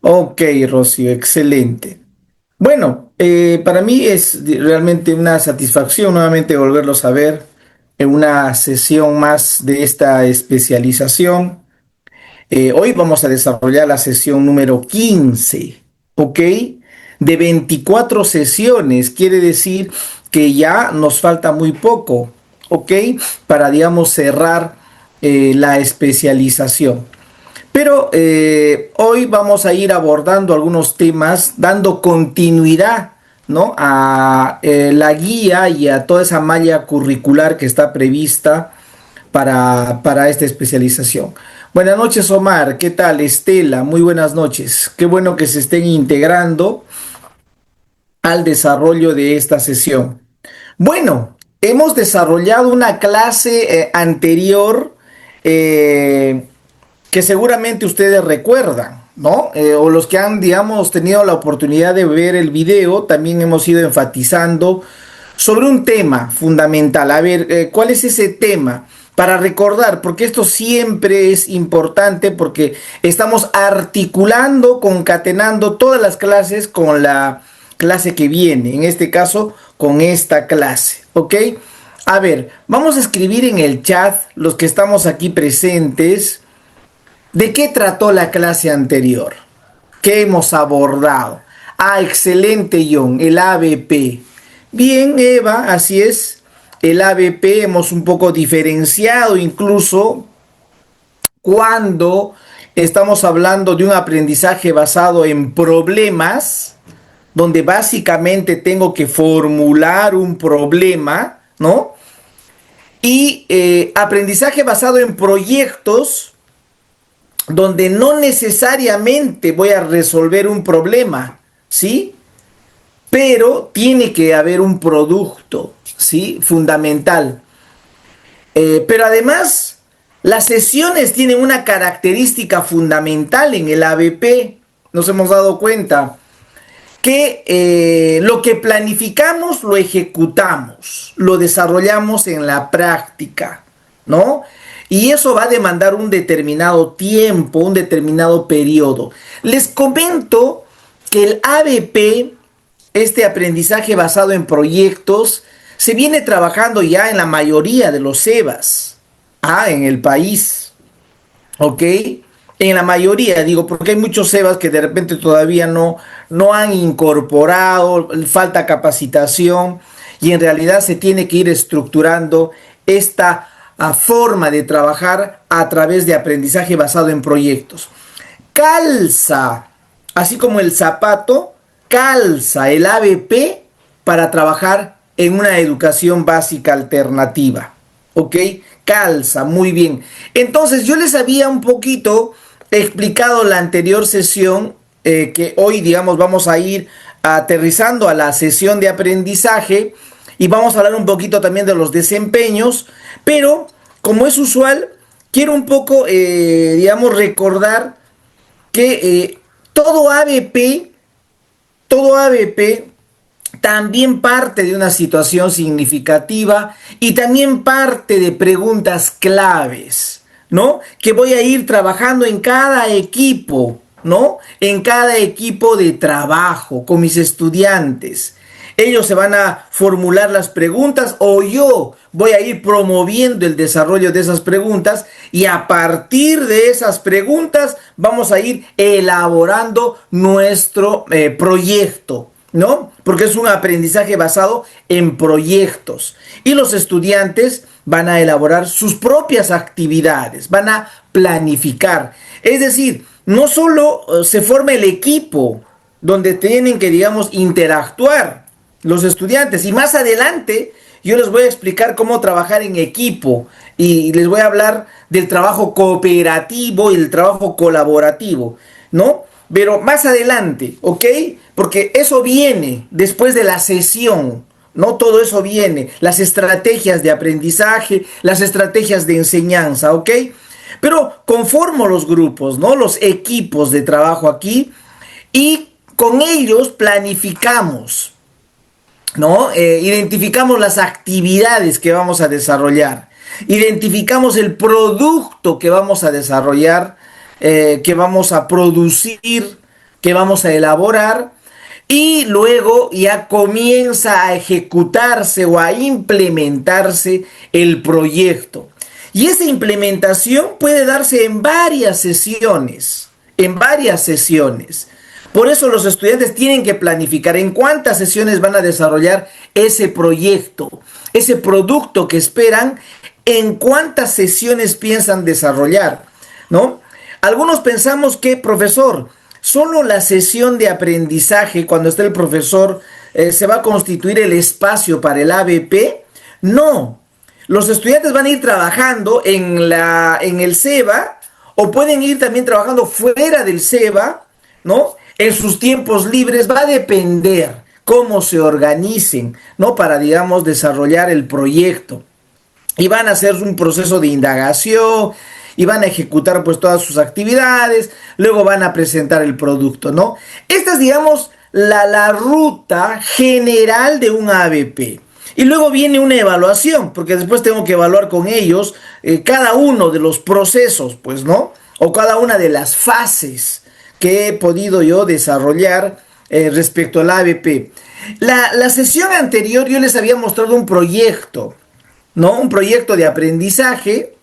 Ok, Rocío, excelente. Bueno, para mí es realmente una satisfacción nuevamente volverlos a ver en una sesión más de esta especialización. Hoy vamos a desarrollar la sesión número 15, ¿ok? De 24 sesiones, quiere decir que ya nos falta muy poco, ¿ok? Para, digamos, cerrar la especialización. Pero hoy vamos a ir abordando algunos temas, dando continuidad, ¿no? A la guía y a toda esa malla curricular que está prevista para esta especialización. Buenas noches, Omar. ¿Qué tal? Estela, muy buenas noches. Qué bueno que se estén integrando al desarrollo de esta sesión. Bueno, hemos desarrollado una clase anterior eh, que seguramente ustedes recuerdan, ¿no? O los que han, digamos, tenido la oportunidad de ver el video, también hemos ido enfatizando sobre un tema fundamental. A ver, ¿cuál es ese tema? Para recordar, porque esto siempre es importante, porque estamos articulando, concatenando todas las clases con la clase que viene, en este caso con esta clase, ¿ok? A ver, vamos a escribir en el chat, los que estamos aquí presentes, ¿de qué trató la clase anterior? ¿Qué hemos abordado? Ah, excelente, John, el ABP. Bien, Eva, así es. El ABP hemos un poco diferenciado incluso cuando estamos hablando de un aprendizaje basado en problemas, donde básicamente tengo que formular un problema, ¿no? Y aprendizaje basado en proyectos, donde no necesariamente voy a resolver un problema, ¿sí? Pero tiene que haber un producto, ¿sí? Fundamental. Pero además, las sesiones tienen una característica fundamental en el ABP. Nos hemos dado cuenta que lo que planificamos lo ejecutamos, lo desarrollamos en la práctica, ¿no? Y eso va a demandar un determinado tiempo, un determinado periodo. Les comento que el ABP, este aprendizaje basado en proyectos, se viene trabajando ya en la mayoría de los SEBAs, en el país. ¿Ok? En la mayoría, digo, porque hay muchos SEBAs que de repente todavía no han incorporado, falta capacitación y en realidad se tiene que ir estructurando esta forma de trabajar a través de aprendizaje basado en proyectos. Calza, así como el zapato, calza el ABP para trabajar en una educación básica alternativa. ¿Ok? Calza, muy bien. Entonces yo les había un poquito explicado la anterior sesión, que hoy, digamos, vamos a ir aterrizando a la sesión de aprendizaje y vamos a hablar un poquito también de los desempeños, pero como es usual, quiero un poco, digamos, recordar que todo ABP también parte de una situación significativa y también parte de preguntas claves, ¿no? Que voy a ir trabajando en cada equipo, ¿no? En cada equipo de trabajo con mis estudiantes. Ellos se van a formular las preguntas o yo voy a ir promoviendo el desarrollo de esas preguntas y a partir de esas preguntas vamos a ir elaborando nuestro proyecto, ¿no? Porque es un aprendizaje basado en proyectos. Y los estudiantes van a elaborar sus propias actividades, van a planificar. Es decir, no solo se forma el equipo donde tienen que, digamos, interactuar los estudiantes. Y más adelante yo les voy a explicar cómo trabajar en equipo y les voy a hablar del trabajo cooperativo y el trabajo colaborativo, ¿no? Pero más adelante, ¿ok? Porque eso viene después de la sesión, ¿no? Todo eso viene, las estrategias de aprendizaje, las estrategias de enseñanza, ¿ok? Pero conformo los grupos, ¿no? Los equipos de trabajo aquí y con ellos planificamos, ¿no? Identificamos las actividades que vamos a desarrollar, identificamos el producto que vamos a desarrollar, que vamos a producir que vamos a elaborar y luego ya comienza a ejecutarse o a implementarse el proyecto. Y esa implementación puede darse en varias sesiones, en varias sesiones. Por eso los estudiantes tienen que planificar en cuántas sesiones van a desarrollar ese proyecto, ese producto que esperan, en cuántas sesiones piensan desarrollar, ¿no? Algunos pensamos que, profesor, solo la sesión de aprendizaje, cuando esté el profesor, se va a constituir el espacio para el ABP. No, los estudiantes van a ir trabajando en el SEBA o pueden ir también trabajando fuera del SEBA, ¿no? En sus tiempos libres, va a depender cómo se organicen, ¿no? Para, digamos, desarrollar el proyecto. Y van a hacer un proceso de indagación y van a ejecutar pues todas sus actividades, luego van a presentar el producto, ¿no? Esta es, digamos, la ruta general de un ABP. Y luego viene una evaluación, porque después tengo que evaluar con ellos cada uno de los procesos, pues, ¿no? O cada una de las fases que he podido yo desarrollar respecto al ABP. La sesión anterior yo les había mostrado un proyecto, ¿no? Un proyecto de aprendizaje.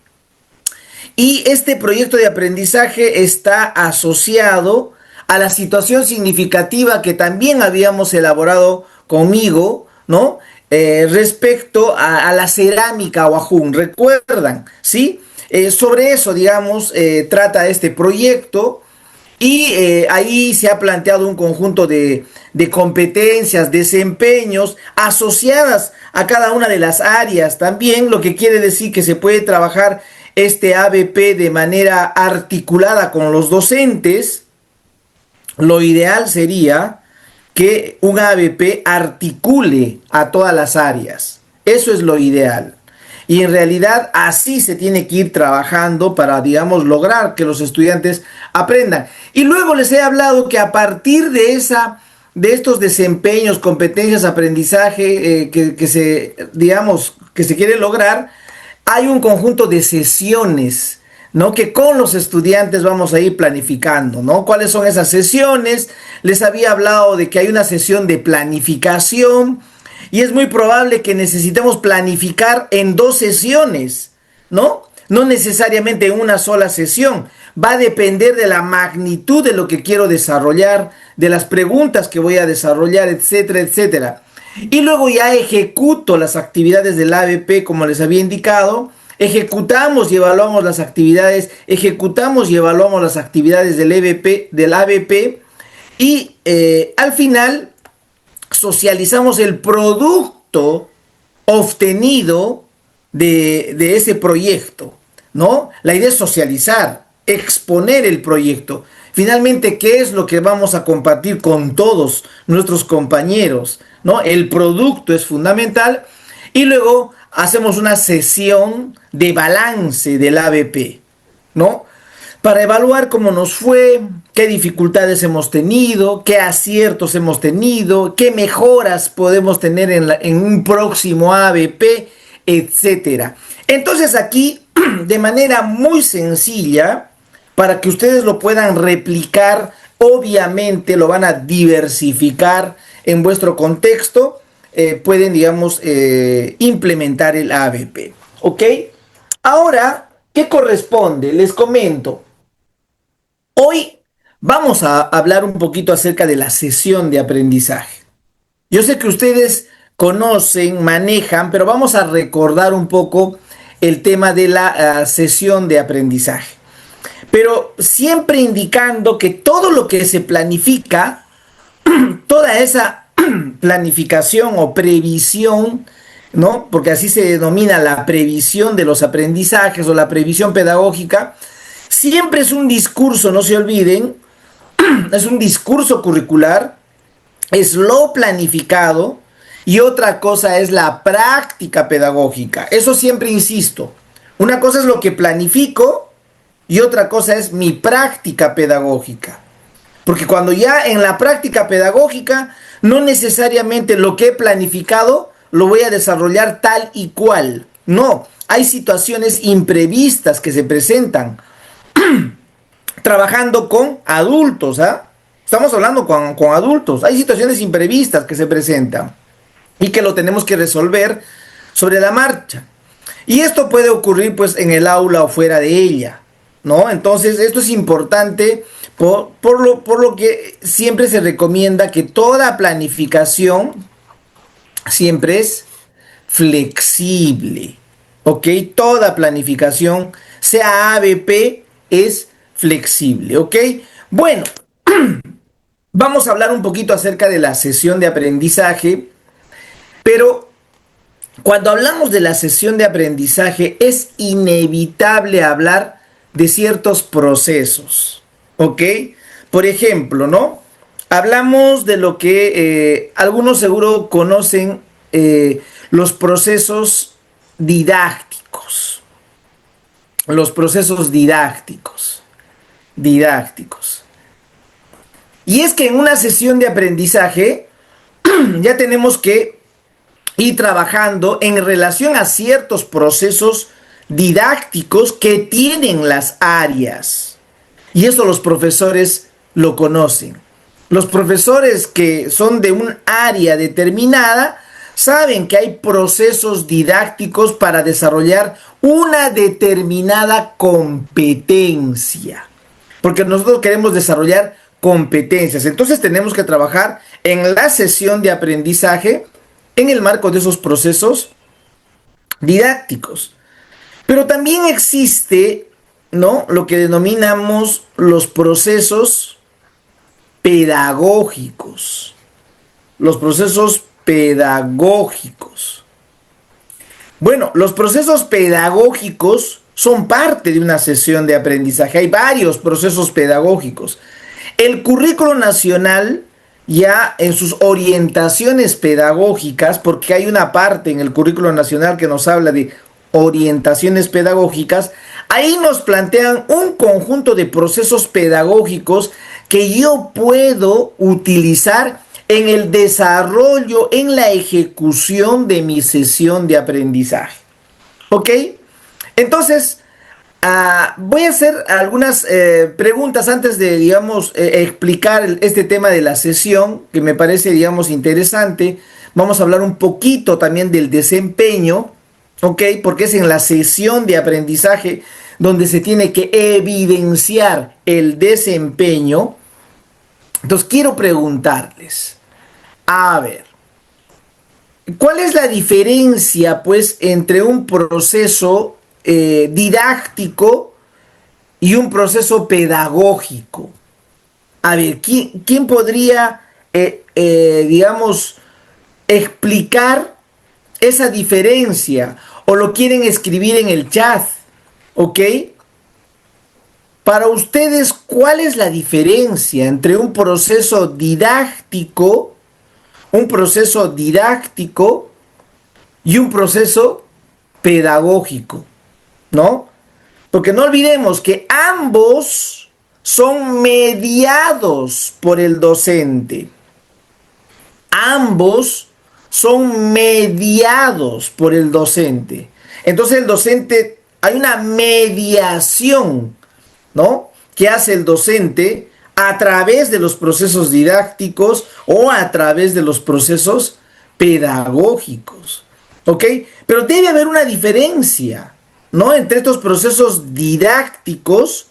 Y este proyecto de aprendizaje está asociado a la situación significativa que también habíamos elaborado conmigo, ¿no? Respecto a la cerámica Wajún, ¿recuerdan? ¿Sí? Sobre eso, digamos, trata este proyecto y ahí se ha planteado un conjunto de competencias, desempeños asociadas a cada una de las áreas también, lo que quiere decir que se puede trabajar este ABP de manera articulada con los docentes. Lo ideal sería que un ABP articule a todas las áreas. Eso es lo ideal. Y en realidad así se tiene que ir trabajando para, digamos, lograr que los estudiantes aprendan. Y luego les he hablado que a partir de estos desempeños, competencias, aprendizaje que se quiere lograr, hay un conjunto de sesiones, ¿no? Que con los estudiantes vamos a ir planificando, ¿no? ¿Cuáles son esas sesiones? Les había hablado de que hay una sesión de planificación y es muy probable que necesitemos planificar en 2 sesiones, ¿no? No necesariamente en una sola sesión. Va a depender de la magnitud de lo que quiero desarrollar, de las preguntas que voy a desarrollar, etcétera, etcétera. Y luego ya ejecuto las actividades del ABP como les había indicado. Ejecutamos y evaluamos las actividades, ejecutamos y evaluamos las actividades del ABP y al final socializamos el producto obtenido de ese proyecto, ¿no? La idea es socializar, exponer el proyecto. Finalmente, ¿qué es lo que vamos a compartir con todos nuestros compañeros? ¿No? El producto es fundamental y luego hacemos una sesión de balance del ABP, ¿no? Para evaluar cómo nos fue, qué dificultades hemos tenido, qué aciertos hemos tenido, qué mejoras podemos tener en un próximo ABP, etcétera. Entonces aquí, de manera muy sencilla, para que ustedes lo puedan replicar, obviamente lo van a diversificar en vuestro contexto, pueden, digamos, implementar el ABP, ¿ok? Ahora, ¿qué corresponde? Les comento. Hoy vamos a hablar un poquito acerca de la sesión de aprendizaje. Yo sé que ustedes conocen, manejan, pero vamos a recordar un poco el tema de la sesión de aprendizaje. Pero siempre indicando que todo lo que se planifica, toda esa planificación o previsión, ¿no? Porque así se denomina la previsión de los aprendizajes o la previsión pedagógica, siempre es un discurso, no se olviden, es un discurso curricular, es lo planificado y otra cosa es la práctica pedagógica. Eso siempre insisto. Una cosa es lo que planifico y otra cosa es mi práctica pedagógica. Porque cuando ya en la práctica pedagógica, no necesariamente lo que he planificado lo voy a desarrollar tal y cual. No, hay situaciones imprevistas que se presentan. Trabajando con adultos, ¿ah? Estamos hablando con adultos. Hay situaciones imprevistas que se presentan y que lo tenemos que resolver sobre la marcha. Y esto puede ocurrir pues en el aula o fuera de ella, ¿no? Entonces esto es importante por lo que siempre se recomienda que toda planificación siempre es flexible, ¿ok? Toda planificación, sea ABP, es flexible, ¿ok? Bueno, vamos a hablar un poquito acerca de la sesión de aprendizaje, pero cuando hablamos de la sesión de aprendizaje es inevitable hablar de ciertos procesos, ¿ok? Por ejemplo, ¿no? Hablamos de lo que algunos seguro conocen, los procesos didácticos. Los procesos didácticos. Didácticos. Y es que en una sesión de aprendizaje ya tenemos que ir trabajando en relación a ciertos procesos didácticos que tienen las áreas. Y eso los profesores lo conocen. Los profesores que son de un área determinada saben que hay procesos didácticos para desarrollar una determinada competencia. Porque nosotros queremos desarrollar competencias. Entonces tenemos que trabajar en la sesión de aprendizaje en el marco de esos procesos didácticos. Pero también existe, ¿no?, lo que denominamos los procesos pedagógicos. Los procesos pedagógicos. Bueno, los procesos pedagógicos son parte de una sesión de aprendizaje. Hay varios procesos pedagógicos. El currículo nacional, ya en sus orientaciones pedagógicas, porque hay una parte en el currículo nacional que nos habla de orientaciones pedagógicas, ahí nos plantean un conjunto de procesos pedagógicos que yo puedo utilizar en el desarrollo, en la ejecución de mi sesión de aprendizaje. ¿Ok? Entonces, voy a hacer algunas preguntas antes de, digamos, explicar este tema de la sesión, que me parece, digamos, interesante. Vamos a hablar un poquito también del desempeño, ¿ok? Porque es en la sesión de aprendizaje donde se tiene que evidenciar el desempeño. Entonces, quiero preguntarles, a ver, ¿cuál es la diferencia, pues, entre un proceso didáctico y un proceso pedagógico? A ver, ¿quién podría, digamos, explicar esa diferencia? O lo quieren escribir en el chat, ¿ok? Para ustedes, ¿cuál es la diferencia entre un proceso didáctico y un proceso pedagógico? ¿No? Porque no olvidemos que ambos son mediados por el docente. Ambos son mediados por el docente. Entonces el docente, hay una mediación, ¿no?, que hace el docente a través de los procesos didácticos o a través de los procesos pedagógicos. ¿Ok? Pero debe haber una diferencia, ¿no?, entre estos procesos didácticos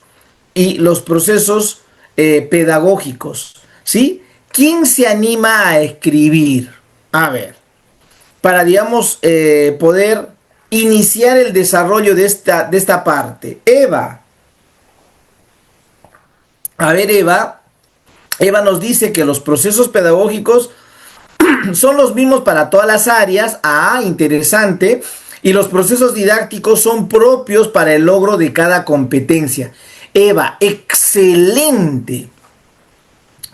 y los procesos pedagógicos, ¿sí? ¿Quién se anima a escribir? A ver, para, digamos, poder iniciar el desarrollo de esta parte. Eva. A ver, Eva. Eva nos dice que los procesos pedagógicos son los mismos para todas las áreas. Ah, interesante. Y los procesos didácticos son propios para el logro de cada competencia. Eva, excelente.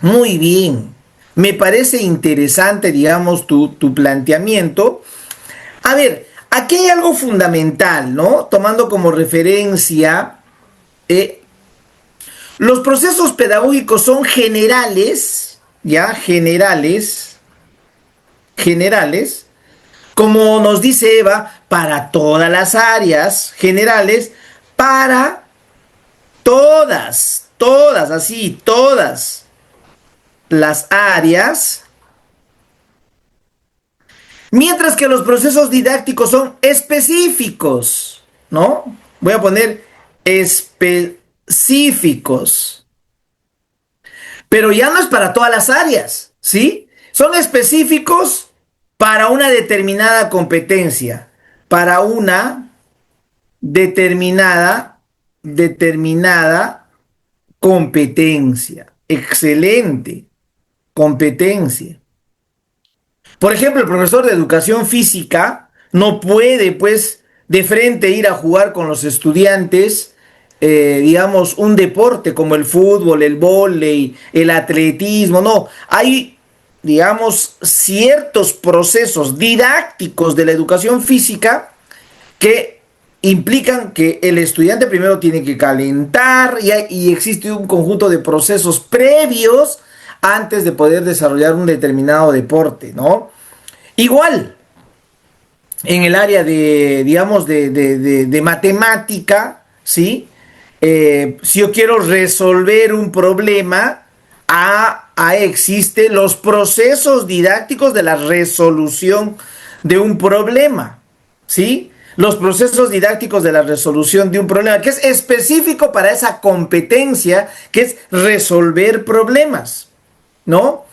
Muy bien. Me parece interesante, digamos, tu planteamiento. A ver, aquí hay algo fundamental, ¿no? Tomando como referencia, los procesos pedagógicos son generales, ¿ya? Generales, como nos dice Eva, para todas las áreas, generales, para todas, así, todas. las áreas, mientras que los procesos didácticos son específicos, ¿no? Voy a poner específicos, pero ya no es para todas las áreas, ¿sí? Son específicos para una determinada competencia, para una determinada competencia. Excelente competencia. Por ejemplo, el profesor de educación física no puede, pues, de frente ir a jugar con los estudiantes, digamos, un deporte como el fútbol, el vóley, el atletismo. No, hay, digamos, ciertos procesos didácticos de la educación física que implican que el estudiante primero tiene que calentar y existe un conjunto de procesos previos antes de poder desarrollar un determinado deporte, ¿no? Igual, en el área de, digamos, de matemática, ¿sí? Si yo quiero resolver un problema, existen los procesos didácticos de la resolución de un problema, ¿sí? Los procesos didácticos de la resolución de un problema, que es específico para esa competencia, que es resolver problemas, ¿no?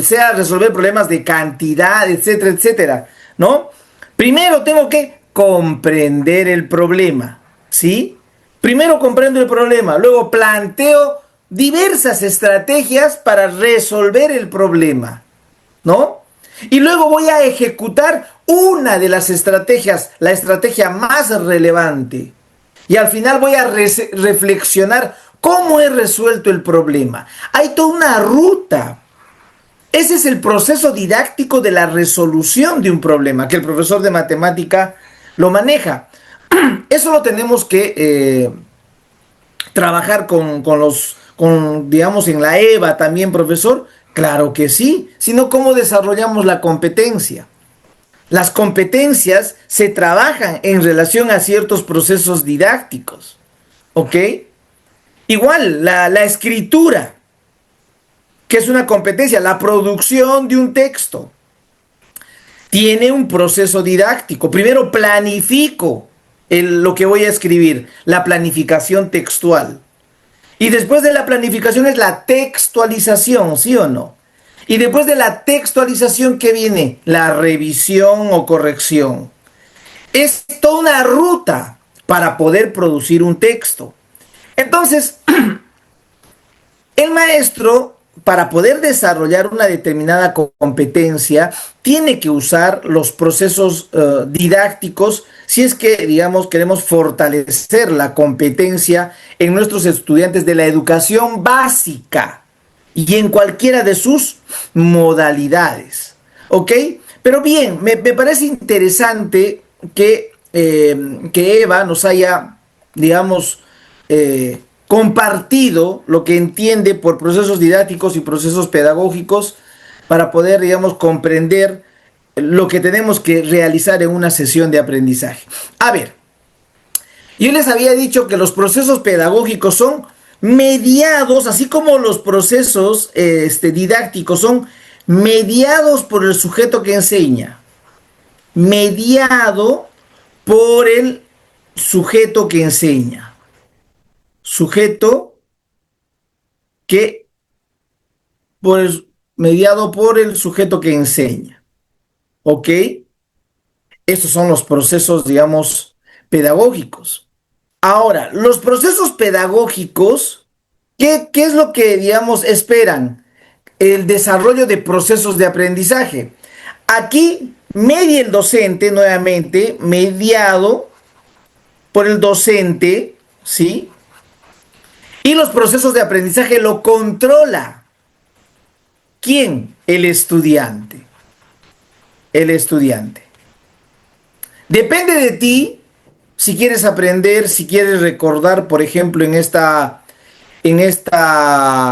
Sea resolver problemas de cantidad, etcétera, etcétera, ¿no? Primero tengo que comprender el problema, ¿sí? Primero comprendo el problema, luego planteo diversas estrategias para resolver el problema, ¿no? Y luego voy a ejecutar una de las estrategias, la estrategia más relevante. Y al final voy a reflexionar cómo he resuelto el problema. Hay toda una ruta. Ese es el proceso didáctico de la resolución de un problema, que el profesor de matemática lo maneja. Eso lo tenemos que trabajar digamos, en la EVA también, profesor. Claro que sí, sino cómo desarrollamos la competencia. Las competencias se trabajan en relación a ciertos procesos didácticos, ¿ok? Igual, la escritura, que es una competencia, la producción de un texto, tiene un proceso didáctico. Primero planifico lo que voy a escribir, la planificación textual. Y después de la planificación es la textualización, ¿sí o no? Y después de la textualización, ¿qué viene? La revisión o corrección. Es toda una ruta para poder producir un texto. Entonces, el maestro, para poder desarrollar una determinada competencia, tiene que usar los procesos didácticos si es que, digamos, queremos fortalecer la competencia en nuestros estudiantes de la educación básica y en cualquiera de sus modalidades, ¿ok? Pero bien, me parece interesante que Eva nos haya, digamos, compartido lo que entiende por procesos didácticos y procesos pedagógicos para poder, digamos, comprender lo que tenemos que realizar en una sesión de aprendizaje. A ver, yo les había dicho que los procesos pedagógicos son mediados, así como los procesos didácticos son mediados por el sujeto que enseña. Mediado por el sujeto que enseña. Sujeto que mediado por el sujeto que enseña. ¿Ok? Estos son los procesos, digamos, pedagógicos. Ahora, los procesos pedagógicos, ¿qué es lo que, digamos, esperan? El desarrollo de procesos de aprendizaje. Aquí media el docente, nuevamente, mediado por el docente, ¿sí? Y los procesos de aprendizaje lo controla. ¿Quién? El estudiante. El estudiante. Depende de ti si quieres aprender, si quieres recordar, por ejemplo, en esta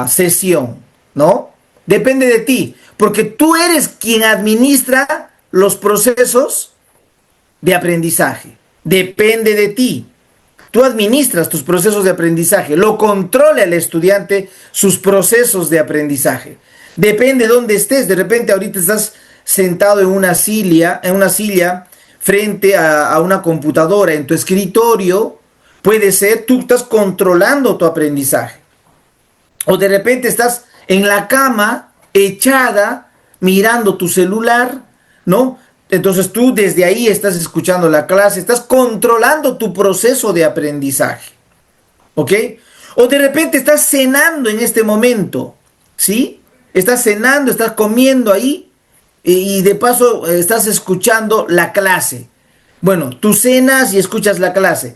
sesión, ¿no? Depende de ti, porque tú eres quien administra los procesos de aprendizaje. Depende de ti. Tú administras tus procesos de aprendizaje, lo controla el estudiante, sus procesos de aprendizaje. Depende de dónde estés. De repente ahorita estás sentado en una silla frente a una computadora, en tu escritorio. Puede ser, tú estás controlando tu aprendizaje. O de repente estás en la cama, echada, mirando tu celular, ¿no? Entonces tú desde ahí estás escuchando la clase, estás controlando tu proceso de aprendizaje, ¿ok? O de repente estás cenando en este momento, ¿sí? Estás cenando, estás comiendo ahí y de paso estás escuchando la clase. Bueno, tú cenas y escuchas la clase.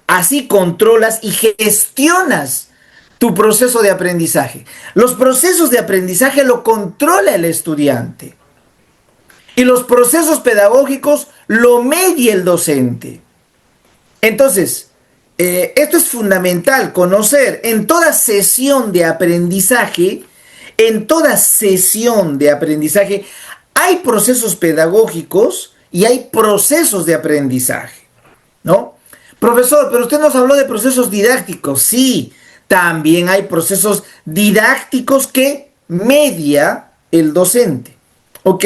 Así controlas y gestionas tu proceso de aprendizaje. Los procesos de aprendizaje lo controla el estudiante. Y los procesos pedagógicos lo media el docente. Entonces, esto es fundamental, conocer en toda sesión de aprendizaje, hay procesos pedagógicos y hay procesos de aprendizaje, ¿no? Profesor, pero usted nos habló de procesos didácticos. Sí, también hay procesos didácticos que media el docente, ¿ok?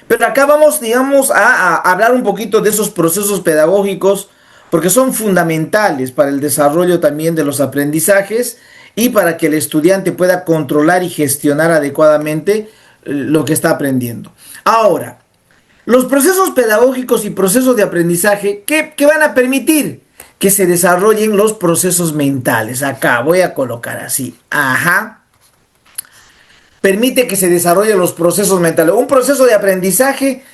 Pero acá vamos, digamos, a hablar un poquito de esos procesos pedagógicos porque son fundamentales para el desarrollo también de los aprendizajes y para que el estudiante pueda controlar y gestionar adecuadamente lo que está aprendiendo. Ahora, los procesos pedagógicos y procesos de aprendizaje, ¿qué van a permitir? Que se desarrollen los procesos mentales. Acá voy a colocar así. Ajá. Permite que se desarrollen los procesos mentales. Un proceso de aprendizaje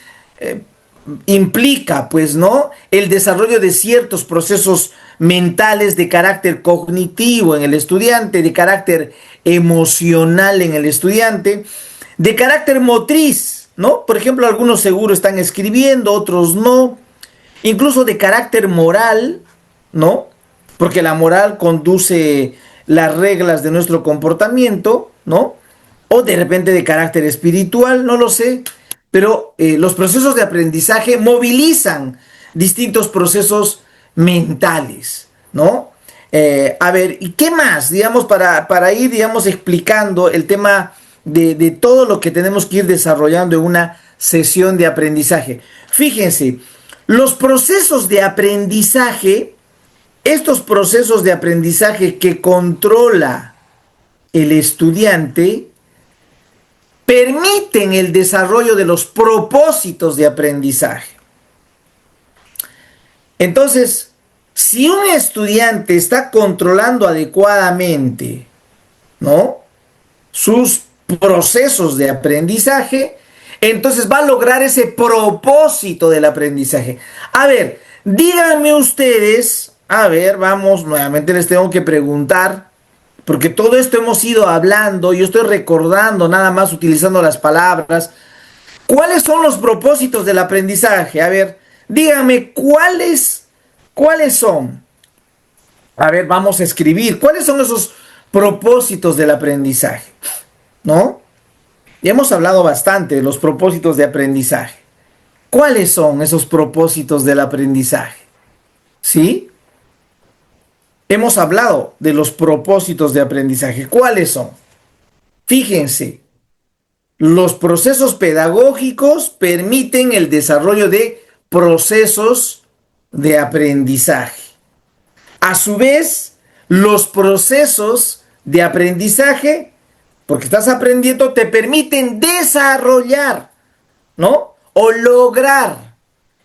implica, pues, ¿no? El desarrollo de ciertos procesos mentales de carácter cognitivo en el estudiante, de carácter emocional en el estudiante, de carácter motriz, ¿no? Por ejemplo, algunos seguro están escribiendo, otros no. Incluso de carácter moral, ¿no? Porque la moral conduce las reglas de nuestro comportamiento, ¿no? O de repente de carácter espiritual, no lo sé. Pero los procesos de aprendizaje movilizan distintos procesos mentales, ¿no? A ver, ¿y qué más? Digamos, para ir, digamos, explicando el tema de todo lo que tenemos que ir desarrollando en una sesión de aprendizaje. Fíjense, los procesos de aprendizaje, estos procesos de aprendizaje que controla el estudiante, permiten el desarrollo de los propósitos de aprendizaje. Entonces, si un estudiante está controlando adecuadamente, ¿no?, sus procesos de aprendizaje, entonces va a lograr ese propósito del aprendizaje. A ver, díganme ustedes, a ver, vamos, nuevamente les tengo que preguntar, porque todo esto hemos ido hablando, yo estoy recordando nada más utilizando las palabras. ¿Cuáles son los propósitos del aprendizaje? A ver, díganme cuáles son. A ver, vamos a escribir. ¿Cuáles son esos propósitos del aprendizaje? ¿No? Ya hemos hablado bastante de los propósitos de aprendizaje. ¿Cuáles son esos propósitos del aprendizaje? ¿Sí? Hemos hablado de los propósitos de aprendizaje. ¿Cuáles son? Fíjense, los procesos pedagógicos permiten el desarrollo de procesos de aprendizaje. A su vez, los procesos de aprendizaje, porque estás aprendiendo, te permiten desarrollar, ¿no?, o lograr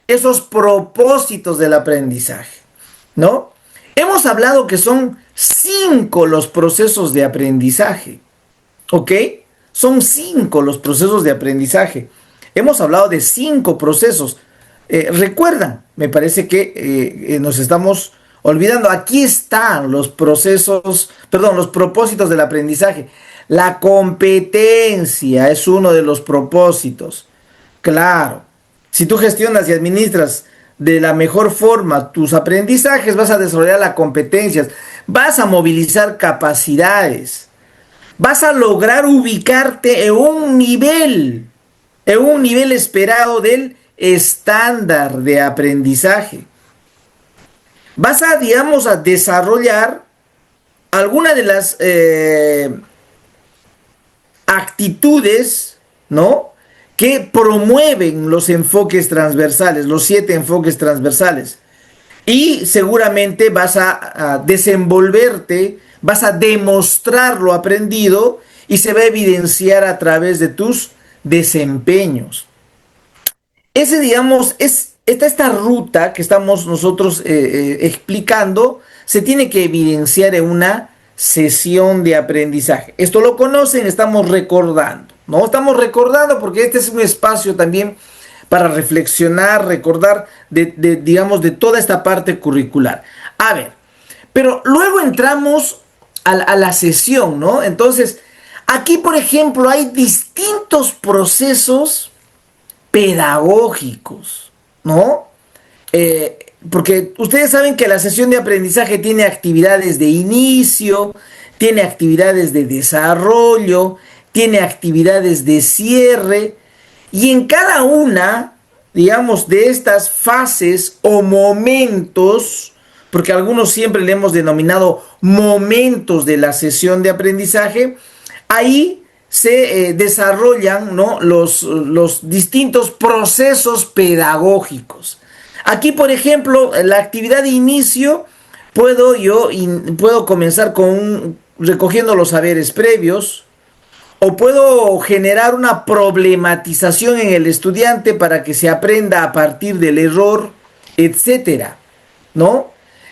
esos propósitos del aprendizaje, ¿no? Hemos hablado que son 5 los procesos de aprendizaje, ¿ok? Son 5 los procesos de aprendizaje. Hemos hablado de 5 procesos. ¿Recuerdan? Me parece que nos estamos olvidando. Aquí están los procesos, perdón, los propósitos del aprendizaje. La competencia es uno de los propósitos. Claro, si tú gestionas y administras de la mejor forma tus aprendizajes, vas a desarrollar las competencias, vas a movilizar capacidades, vas a lograr ubicarte en un nivel esperado del estándar de aprendizaje. Vas a, digamos, a desarrollar alguna de las actitudes, ¿no?, que promueven los enfoques transversales, los 7 enfoques transversales. Y seguramente vas a desenvolverte, vas a demostrar lo aprendido y se va a evidenciar a través de tus desempeños. Ese, digamos, es esta ruta que estamos nosotros explicando, se tiene que evidenciar en una sesión de aprendizaje. Esto lo conocen, estamos recordando, ¿no? Estamos recordando porque este es un espacio también para reflexionar, recordar digamos, de toda esta parte curricular. A ver, pero luego entramos a la sesión, ¿no? Entonces, aquí, por ejemplo, hay distintos procesos pedagógicos, ¿no? Porque ustedes saben que la sesión de aprendizaje tiene actividades de inicio, tiene actividades de desarrollo, tiene actividades de cierre, y en cada una, digamos, de estas fases o momentos, porque algunos siempre le hemos denominado momentos de la sesión de aprendizaje, ahí se desarrollan, ¿no?, los distintos procesos pedagógicos. Aquí, por ejemplo, la actividad de inicio, puedo comenzar recogiendo los saberes previos, o puedo generar una problematización en el estudiante para que se aprenda a partir del error, etcétera, ¿no?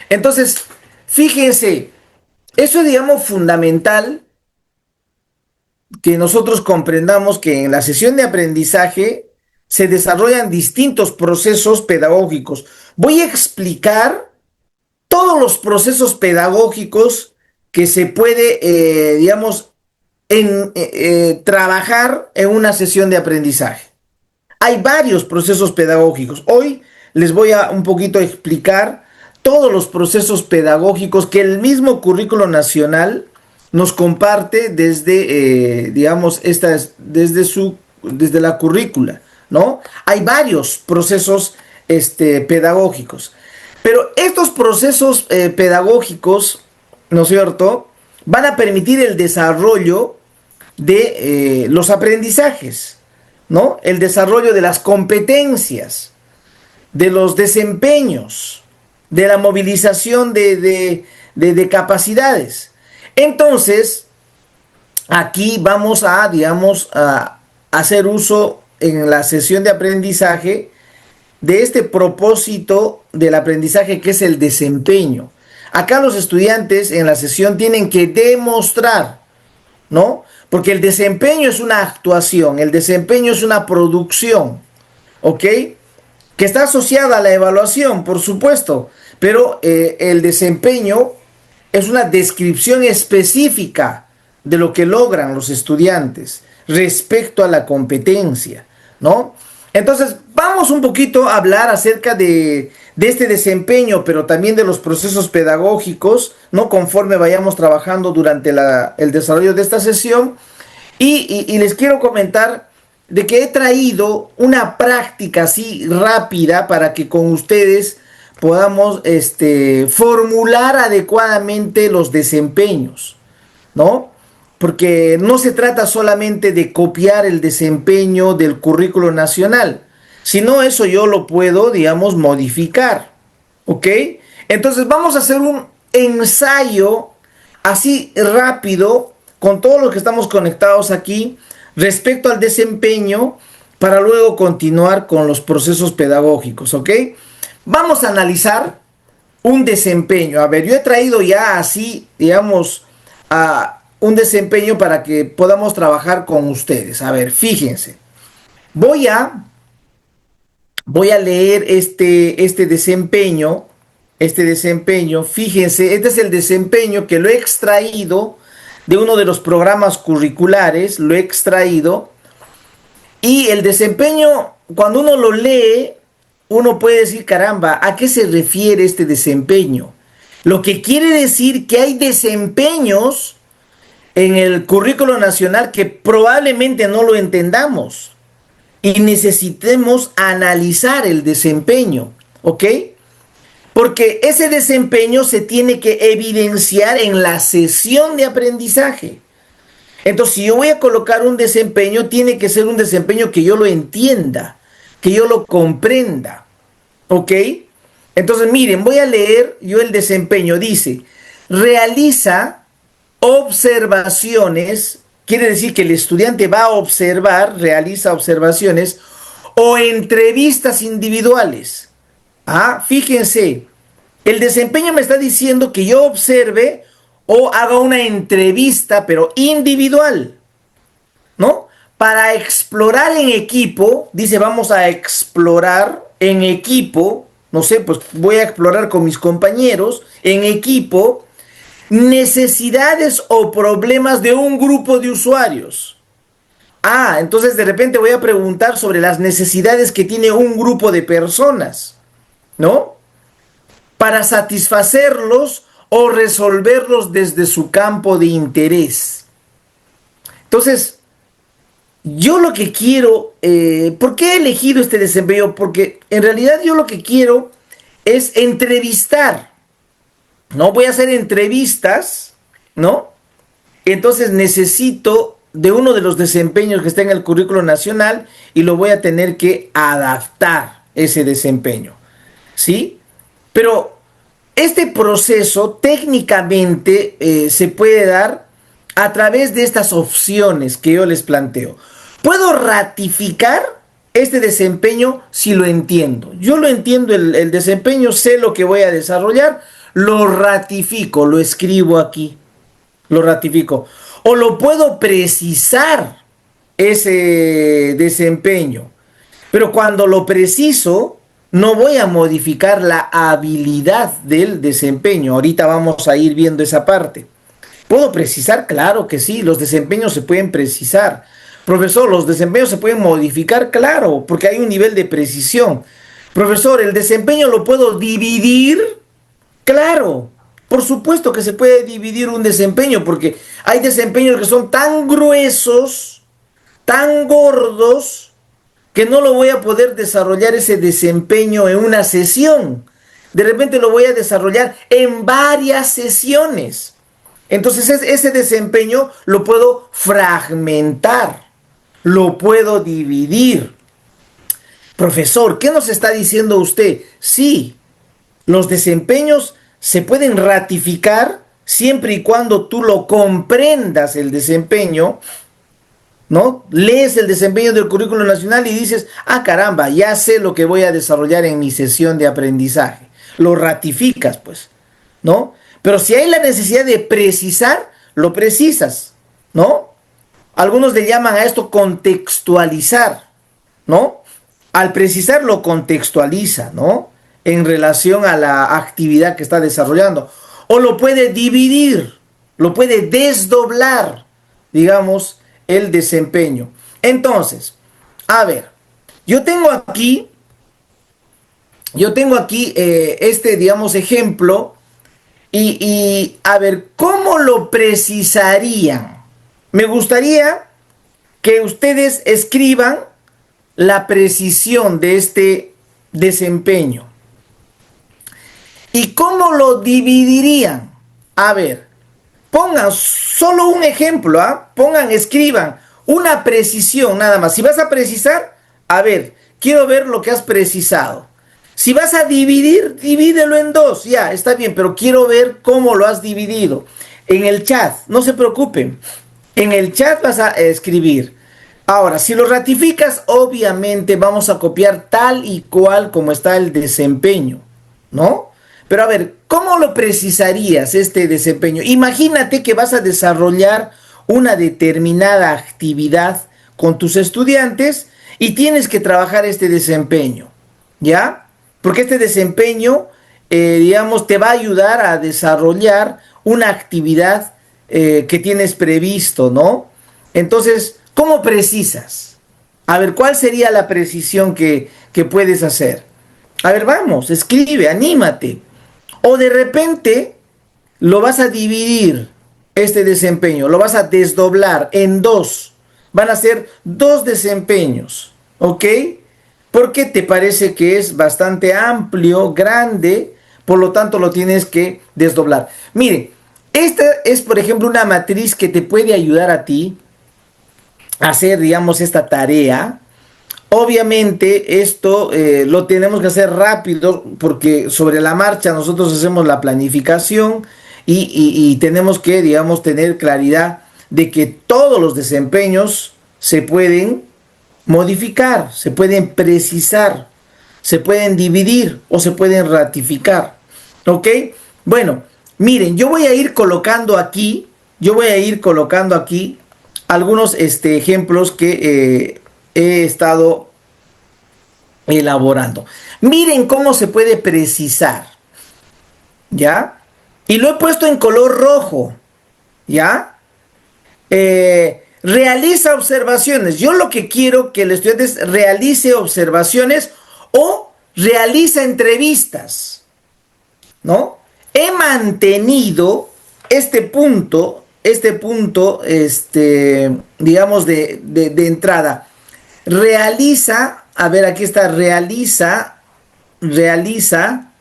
Entonces, fíjense, eso es, digamos, fundamental que nosotros comprendamos que en la sesión de aprendizaje se desarrollan distintos procesos pedagógicos. Voy a explicar todos los procesos pedagógicos que se puede, digamos, trabajar en una sesión de aprendizaje. Hay varios procesos pedagógicos. Hoy les voy a un poquito explicar todos los procesos pedagógicos que el mismo currículo nacional nos comparte desde, digamos, desde la currícula, ¿no? Hay varios procesos pedagógicos. Pero estos procesos pedagógicos, ¿no es cierto?, van a permitir el desarrollo de los aprendizajes, ¿no? El desarrollo de las competencias, de los desempeños, de la movilización de capacidades. Entonces, aquí vamos a, digamos, a hacer uso en la sesión de aprendizaje de este propósito del aprendizaje que es el desempeño. Acá los estudiantes en la sesión tienen que demostrar, ¿no? Porque el desempeño es una actuación, el desempeño es una producción, ¿ok? Que está asociada a la evaluación, por supuesto, pero el desempeño es una descripción específica de lo que logran los estudiantes respecto a la competencia, ¿no? Entonces, vamos un poquito a hablar acerca de este desempeño, pero también de los procesos pedagógicos, ¿no?, conforme vayamos trabajando durante el desarrollo de esta sesión. Y les quiero comentar de que he traído una práctica así rápida para que con ustedes podamos formular adecuadamente los desempeños, ¿no? Porque no se trata solamente de copiar el desempeño del currículo nacional, sino eso yo lo puedo, digamos, modificar, ¿ok? Entonces vamos a hacer un ensayo así rápido con todos los que estamos conectados aquí respecto al desempeño para luego continuar con los procesos pedagógicos, ¿ok? Vamos a analizar un desempeño. A ver, yo he traído ya así, digamos, un desempeño para que podamos trabajar con ustedes. A ver, fíjense. Voy a leer este desempeño. Fíjense, este es el desempeño que lo he extraído de uno de los programas curriculares, lo he extraído. Y el desempeño, cuando uno lo lee, uno puede decir, caramba, ¿a qué se refiere este desempeño? Lo que quiere decir que hay desempeños en el currículo nacional que probablemente no lo entendamos y necesitemos analizar el desempeño, ¿ok? Porque ese desempeño se tiene que evidenciar en la sesión de aprendizaje. Entonces, si yo voy a colocar un desempeño, tiene que ser un desempeño que yo lo entienda, que yo lo comprenda. ¿Ok? Entonces, miren, voy a leer yo el desempeño. Dice, realiza observaciones, quiere decir que el estudiante va a observar, realiza observaciones o entrevistas individuales. Ah, fíjense, el desempeño me está diciendo que yo observe o haga una entrevista, pero individual, ¿no? Para explorar en equipo, dice, vamos a explorar en equipo, no sé, pues voy a explorar con mis compañeros en equipo necesidades o problemas de un grupo de usuarios. Ah, entonces de repente voy a preguntar sobre las necesidades que tiene un grupo de personas, ¿no? Para satisfacerlos o resolverlos desde su campo de interés. Entonces, yo lo que quiero, ¿por qué he elegido este desempeño? Porque en realidad yo lo que quiero es entrevistar, ¿no? Voy a hacer entrevistas, ¿no? Entonces necesito de uno de los desempeños que está en el currículo nacional y lo voy a tener que adaptar ese desempeño, ¿sí? Pero este proceso técnicamente se puede dar a través de estas opciones que yo les planteo. Puedo ratificar este desempeño si lo entiendo. Yo lo entiendo el desempeño, sé lo que voy a desarrollar, lo ratifico, lo escribo aquí, lo ratifico. O lo puedo precisar ese desempeño. Pero cuando lo preciso, no voy a modificar la habilidad del desempeño. Ahorita vamos a ir viendo esa parte. ¿Puedo precisar? Claro que sí, los desempeños se pueden precisar. Profesor, ¿los desempeños se pueden modificar? Claro, porque hay un nivel de precisión. Profesor, ¿el desempeño lo puedo dividir? Claro, por supuesto que se puede dividir un desempeño, porque hay desempeños que son tan gruesos, tan gordos, que no lo voy a poder desarrollar ese desempeño en una sesión. De repente lo voy a desarrollar en varias sesiones. Entonces ese desempeño lo puedo fragmentar, lo puedo dividir. Profesor, ¿qué nos está diciendo usted? Sí, los desempeños se pueden ratificar siempre y cuando tú lo comprendas el desempeño, ¿no? Lees el desempeño del currículo nacional y dices, ah, caramba, ya sé lo que voy a desarrollar en mi sesión de aprendizaje. Lo ratificas, pues, ¿no? Pero si hay la necesidad de precisar, lo precisas, ¿no? Algunos le llaman a esto contextualizar, ¿no? Al precisar lo contextualiza, ¿no? En relación a la actividad que está desarrollando. O lo puede dividir, lo puede desdoblar, digamos, el desempeño. Entonces, a ver, yo tengo aquí este, digamos, ejemplo y a ver, ¿cómo lo precisarían? Me gustaría que ustedes escriban la precisión de este desempeño. ¿Y cómo lo dividirían? A ver, pongan solo un ejemplo, ¿ah? Pongan, escriban una precisión nada más. Si vas a precisar, a ver, quiero ver lo que has precisado. Si vas a dividir, divídelo en dos, ya, está bien, pero quiero ver cómo lo has dividido. En el chat, no se preocupen, en el chat vas a escribir. Ahora, si lo ratificas, obviamente vamos a copiar tal y cual como está el desempeño, ¿no? Pero a ver, ¿cómo lo precisarías este desempeño? Imagínate que vas a desarrollar una determinada actividad con tus estudiantes y tienes que trabajar este desempeño, ¿ya? Porque este desempeño, digamos, te va a ayudar a desarrollar una actividad que tienes previsto, ¿no? Entonces, ¿cómo precisas? A ver, ¿cuál sería la precisión que puedes hacer? A ver, vamos, escribe, anímate. O de repente lo vas a dividir, este desempeño, lo vas a desdoblar en dos. Van a ser dos desempeños, ¿ok? Porque te parece que es bastante amplio, grande, por lo tanto lo tienes que desdoblar. Mire, Esta es, por ejemplo, una matriz que te puede ayudar a ti a hacer, digamos, esta tarea. Obviamente esto lo tenemos que hacer rápido porque sobre la marcha nosotros hacemos la planificación y tenemos que, digamos, tener claridad de que todos los desempeños se pueden modificar, se pueden precisar, se pueden dividir o se pueden ratificar. ¿Ok? Bueno, miren, yo voy a ir colocando aquí algunos ejemplos que he estado elaborando. Miren cómo se puede precisar, ¿ya? Y lo he puesto en color rojo, ¿ya? Realiza observaciones. Yo lo que quiero que el estudiante es realice observaciones o realiza entrevistas, ¿no? He mantenido digamos, de entrada. Realiza, a ver, aquí está, realiza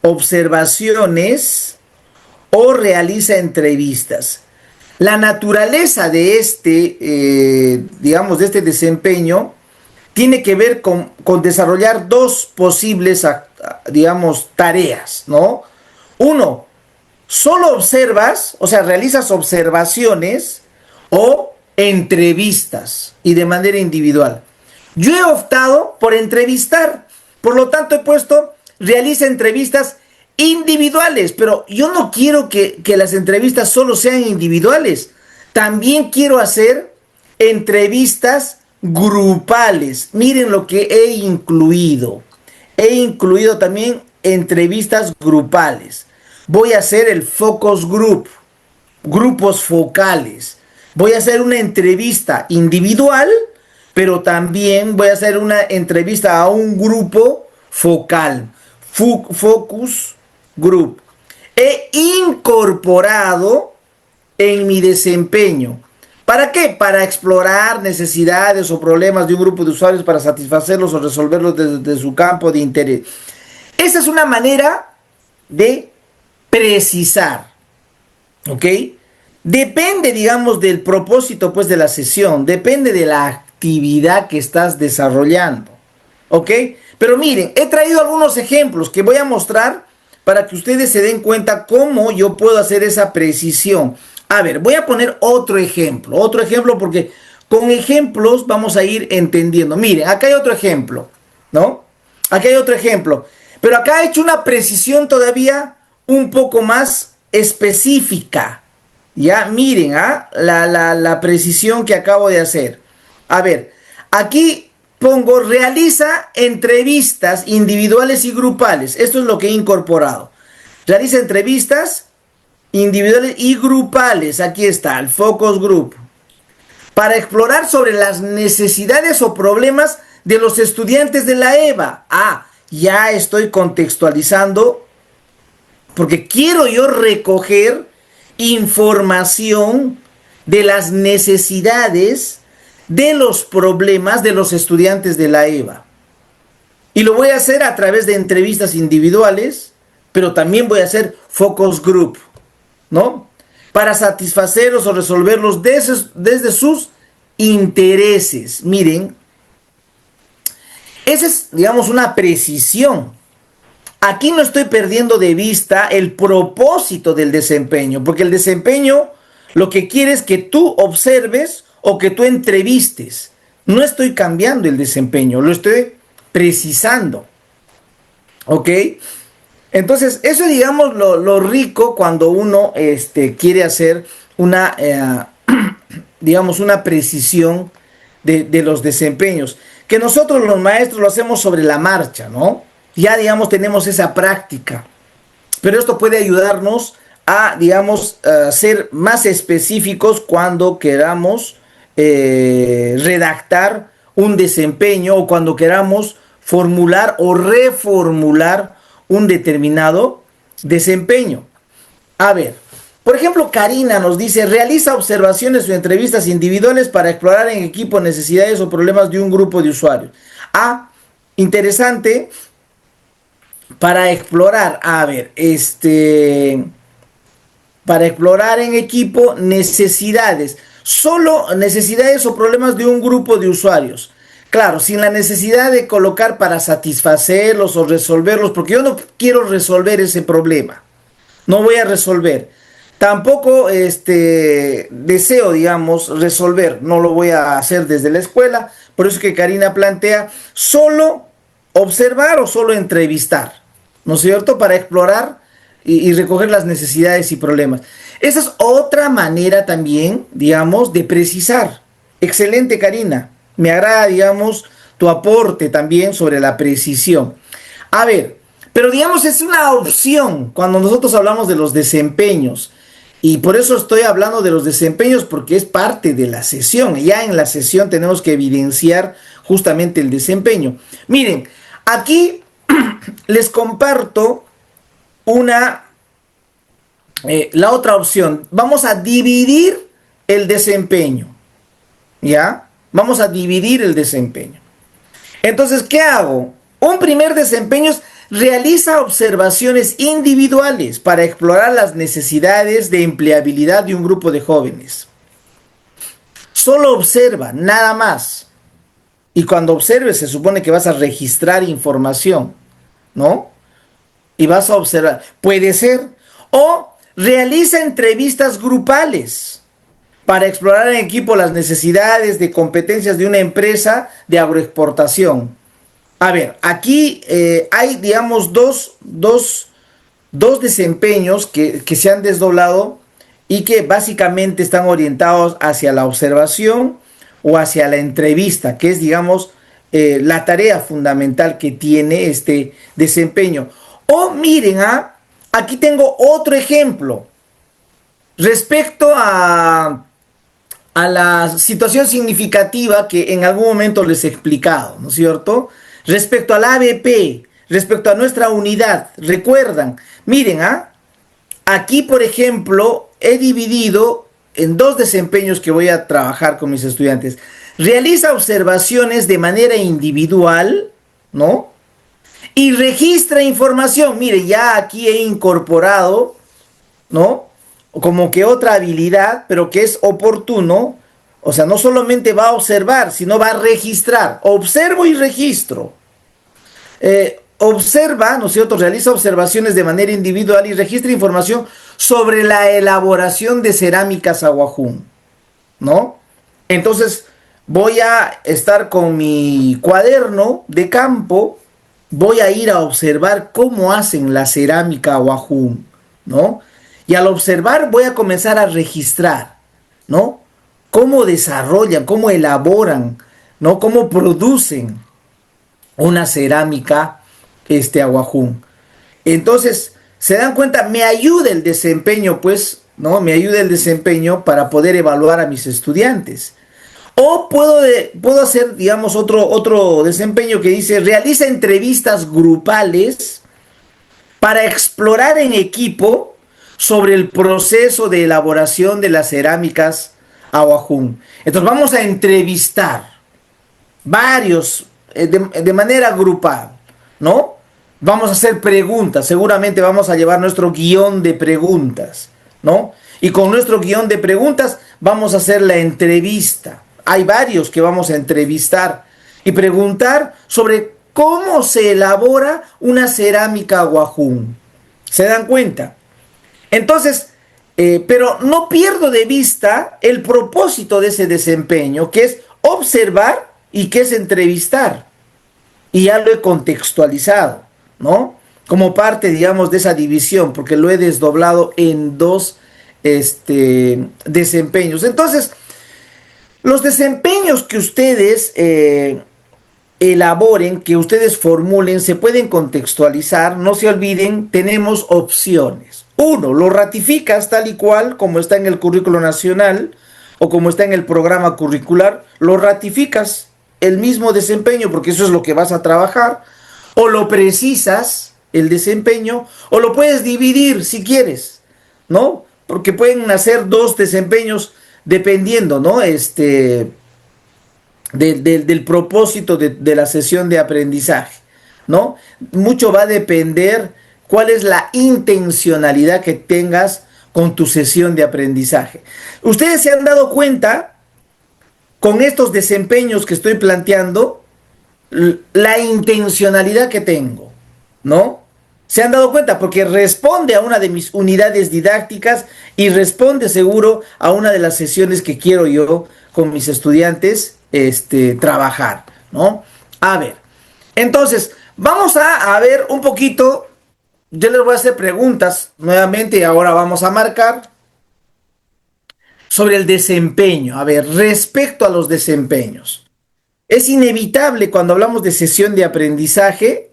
observaciones o realiza entrevistas. La naturaleza de digamos, de este desempeño tiene que ver con desarrollar dos posibles, digamos, tareas, ¿no? Uno, solo observas, o sea, realizas observaciones o entrevistas y de manera individual. Yo he optado por entrevistar, por lo tanto he puesto realiza entrevistas individuales, pero yo no quiero que las entrevistas solo sean individuales, también quiero hacer entrevistas grupales. Miren lo que he incluido también entrevistas grupales. Voy a hacer el focus group, grupos focales. Voy a hacer una entrevista individual, pero también voy a hacer una entrevista a un grupo focal, focus group. He incorporado en mi desempeño. ¿Para qué? Para explorar necesidades o problemas de un grupo de usuarios para satisfacerlos o resolverlos desde su campo de interés. Esa es una manera de precisar, ¿ok? Depende, digamos, del propósito, pues, de la sesión, depende de la actividad que estás desarrollando, ¿ok? Pero miren, he traído algunos ejemplos que voy a mostrar para que ustedes se den cuenta cómo yo puedo hacer esa precisión. A ver, voy a poner otro ejemplo porque con ejemplos vamos a ir entendiendo. Miren, acá hay otro ejemplo, ¿no? Aquí hay otro ejemplo, pero acá he hecho una precisión todavía un poco más específica. Ya, miren, la precisión que acabo de hacer. A ver, aquí pongo realiza entrevistas individuales y grupales. Esto es lo que he incorporado. Realiza entrevistas individuales y grupales. Aquí está, el focus group. Para explorar sobre las necesidades o problemas de los estudiantes de la EVA. Ya estoy contextualizando porque quiero yo recoger información de las necesidades de los problemas de los estudiantes de la EVA. Y lo voy a hacer a través de entrevistas individuales, pero también voy a hacer focus group, ¿no? Para satisfacerlos o resolverlos desde sus intereses. Miren, esa es, digamos, una precisión. Aquí no estoy perdiendo de vista el propósito del desempeño, porque el desempeño lo que quiere es que tú observes o que tú entrevistes. No estoy cambiando el desempeño, lo estoy precisando. ¿Ok? Entonces, eso es, digamos, lo rico cuando uno quiere hacer una, digamos, una precisión de los desempeños. Que nosotros los maestros lo hacemos sobre la marcha, ¿no? Ya, digamos, tenemos esa práctica. Pero esto puede ayudarnos a, digamos, ser más específicos cuando queramos redactar un desempeño o cuando queramos formular o reformular un determinado desempeño. A ver, por ejemplo, Karina nos dice, realiza observaciones o entrevistas individuales para explorar en equipo necesidades o problemas de un grupo de usuarios. Interesante. Para explorar, a ver, para explorar en equipo necesidades, solo necesidades o problemas de un grupo de usuarios. Claro, sin la necesidad de colocar para satisfacerlos o resolverlos, porque yo no quiero resolver ese problema. No voy a resolver. Tampoco deseo, digamos, resolver. No lo voy a hacer desde la escuela. Por eso que Karina plantea solo observar o solo entrevistar, ¿no es cierto? Para explorar y recoger las necesidades y problemas. Esa es otra manera también, digamos, de precisar. Excelente, Karina. Me agrada, digamos, tu aporte también sobre la precisión. A ver, pero digamos es una opción cuando nosotros hablamos de los desempeños. Y por eso estoy hablando de los desempeños porque es parte de la sesión. Ya en la sesión tenemos que evidenciar justamente el desempeño. Miren, aquí les comparto la otra opción. Vamos a dividir el desempeño. ¿Ya? Vamos a dividir el desempeño. Entonces, ¿qué hago? Un primer desempeño es realiza observaciones individuales para explorar las necesidades de empleabilidad de un grupo de jóvenes. Solo observa, nada más. Y cuando observes se supone que vas a registrar información, ¿no? Y vas a observar. Puede ser. O realiza entrevistas grupales para explorar en equipo las necesidades de competencias de una empresa de agroexportación. A ver, aquí hay, digamos, dos desempeños que se han desdoblado y que básicamente están orientados hacia la observación o hacia la entrevista, que es, digamos, la tarea fundamental que tiene este desempeño. O miren, aquí tengo otro ejemplo respecto a la situación significativa que en algún momento les he explicado, ¿no es cierto? Respecto al ABP, respecto a nuestra unidad, recuerdan, miren, aquí por ejemplo he dividido en dos desempeños que voy a trabajar con mis estudiantes. Realiza observaciones de manera individual, ¿no? Y registra información. Mire, ya aquí he incorporado, ¿no? Como que otra habilidad, pero que es oportuno. O sea, no solamente va a observar, sino va a registrar. Observo y registro. Observa, ¿no es cierto? Realiza observaciones de manera individual y registra información sobre la elaboración de cerámicas aguajún, ¿no? Entonces, voy a estar con mi cuaderno de campo, voy a ir a observar cómo hacen la cerámica aguajún, ¿no? Y al observar voy a comenzar a registrar, ¿no? Cómo desarrollan, cómo elaboran, ¿no? Cómo producen una cerámica aguajún. Entonces, se dan cuenta, me ayuda el desempeño, pues, ¿no? Me ayuda el desempeño para poder evaluar a mis estudiantes. O puedo hacer, digamos, otro desempeño que dice, realiza entrevistas grupales para explorar en equipo sobre el proceso de elaboración de las cerámicas aguajún. Entonces vamos a entrevistar varios de manera grupal, ¿no? Vamos a hacer preguntas, seguramente vamos a llevar nuestro guión de preguntas, ¿no? Y con nuestro guión de preguntas vamos a hacer la entrevista. Hay varios que vamos a entrevistar y preguntar sobre cómo se elabora una cerámica aguajún. ¿Se dan cuenta? Entonces, pero no pierdo de vista el propósito de ese desempeño, que es observar y que es entrevistar. Y ya lo he contextualizado, ¿no? Como parte, digamos, de esa división, porque lo he desdoblado en dos desempeños. Entonces, los desempeños que ustedes elaboren, que ustedes formulen, se pueden contextualizar. No se olviden, tenemos opciones. Uno, lo ratificas tal y cual como está en el currículo nacional o como está en el programa curricular, lo ratificas el mismo desempeño porque eso es lo que vas a trabajar, o lo precisas el desempeño, o lo puedes dividir si quieres, ¿no? Porque pueden nacer dos desempeños dependiendo, ¿no? Del propósito de la sesión de aprendizaje, ¿no? Mucho va a depender cuál es la intencionalidad que tengas con tu sesión de aprendizaje. Ustedes se han dado cuenta con estos desempeños que estoy planteando, la intencionalidad que tengo, ¿no? Se han dado cuenta porque responde a una de mis unidades didácticas y responde seguro a una de las sesiones que quiero yo con mis estudiantes trabajar, ¿no? A ver, entonces, vamos a ver un poquito, yo les voy a hacer preguntas nuevamente y ahora vamos a marcar sobre el desempeño. A ver, respecto a los desempeños. Es inevitable cuando hablamos de sesión de aprendizaje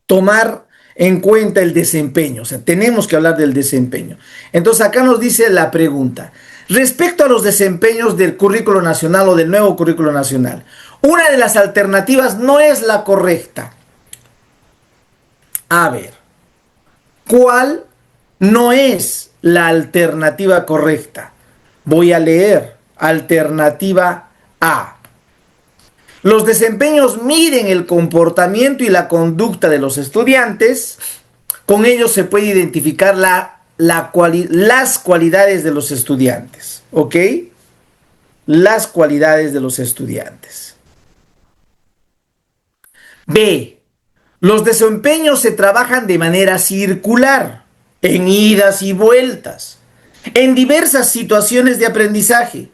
tomar en cuenta el desempeño, o sea, tenemos que hablar del desempeño. Entonces acá nos dice la pregunta, respecto a los desempeños del currículo nacional o del nuevo currículo nacional, una de las alternativas no es la correcta. A ver, ¿cuál no es la alternativa correcta? Voy a leer, alternativa A. Los desempeños miden el comportamiento y la conducta de los estudiantes. Con ellos se puede identificar las cualidades de los estudiantes. ¿Ok? Las cualidades de los estudiantes. B. Los desempeños se trabajan de manera circular, en idas y vueltas, en diversas situaciones de aprendizaje,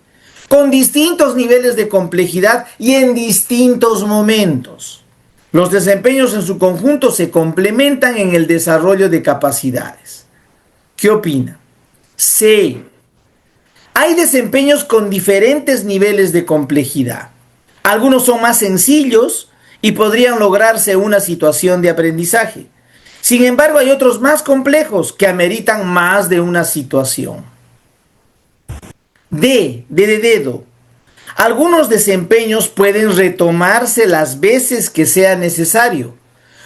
con distintos niveles de complejidad y en distintos momentos. Los desempeños en su conjunto se complementan en el desarrollo de capacidades. ¿Qué opina? C. Hay desempeños con diferentes niveles de complejidad. Algunos son más sencillos y podrían lograrse una situación de aprendizaje. Sin embargo, hay otros más complejos que ameritan más de una situación. D de dedo. Algunos desempeños pueden retomarse las veces que sea necesario,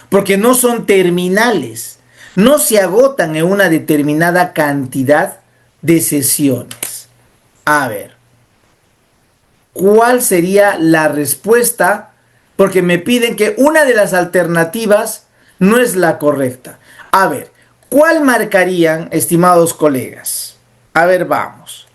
porque no son terminales, no se agotan en una determinada cantidad de sesiones. A ver, ¿cuál sería la respuesta? Porque me piden que una de las alternativas no es la correcta. A ver, ¿cuál marcarían, estimados colegas? A ver, vamos.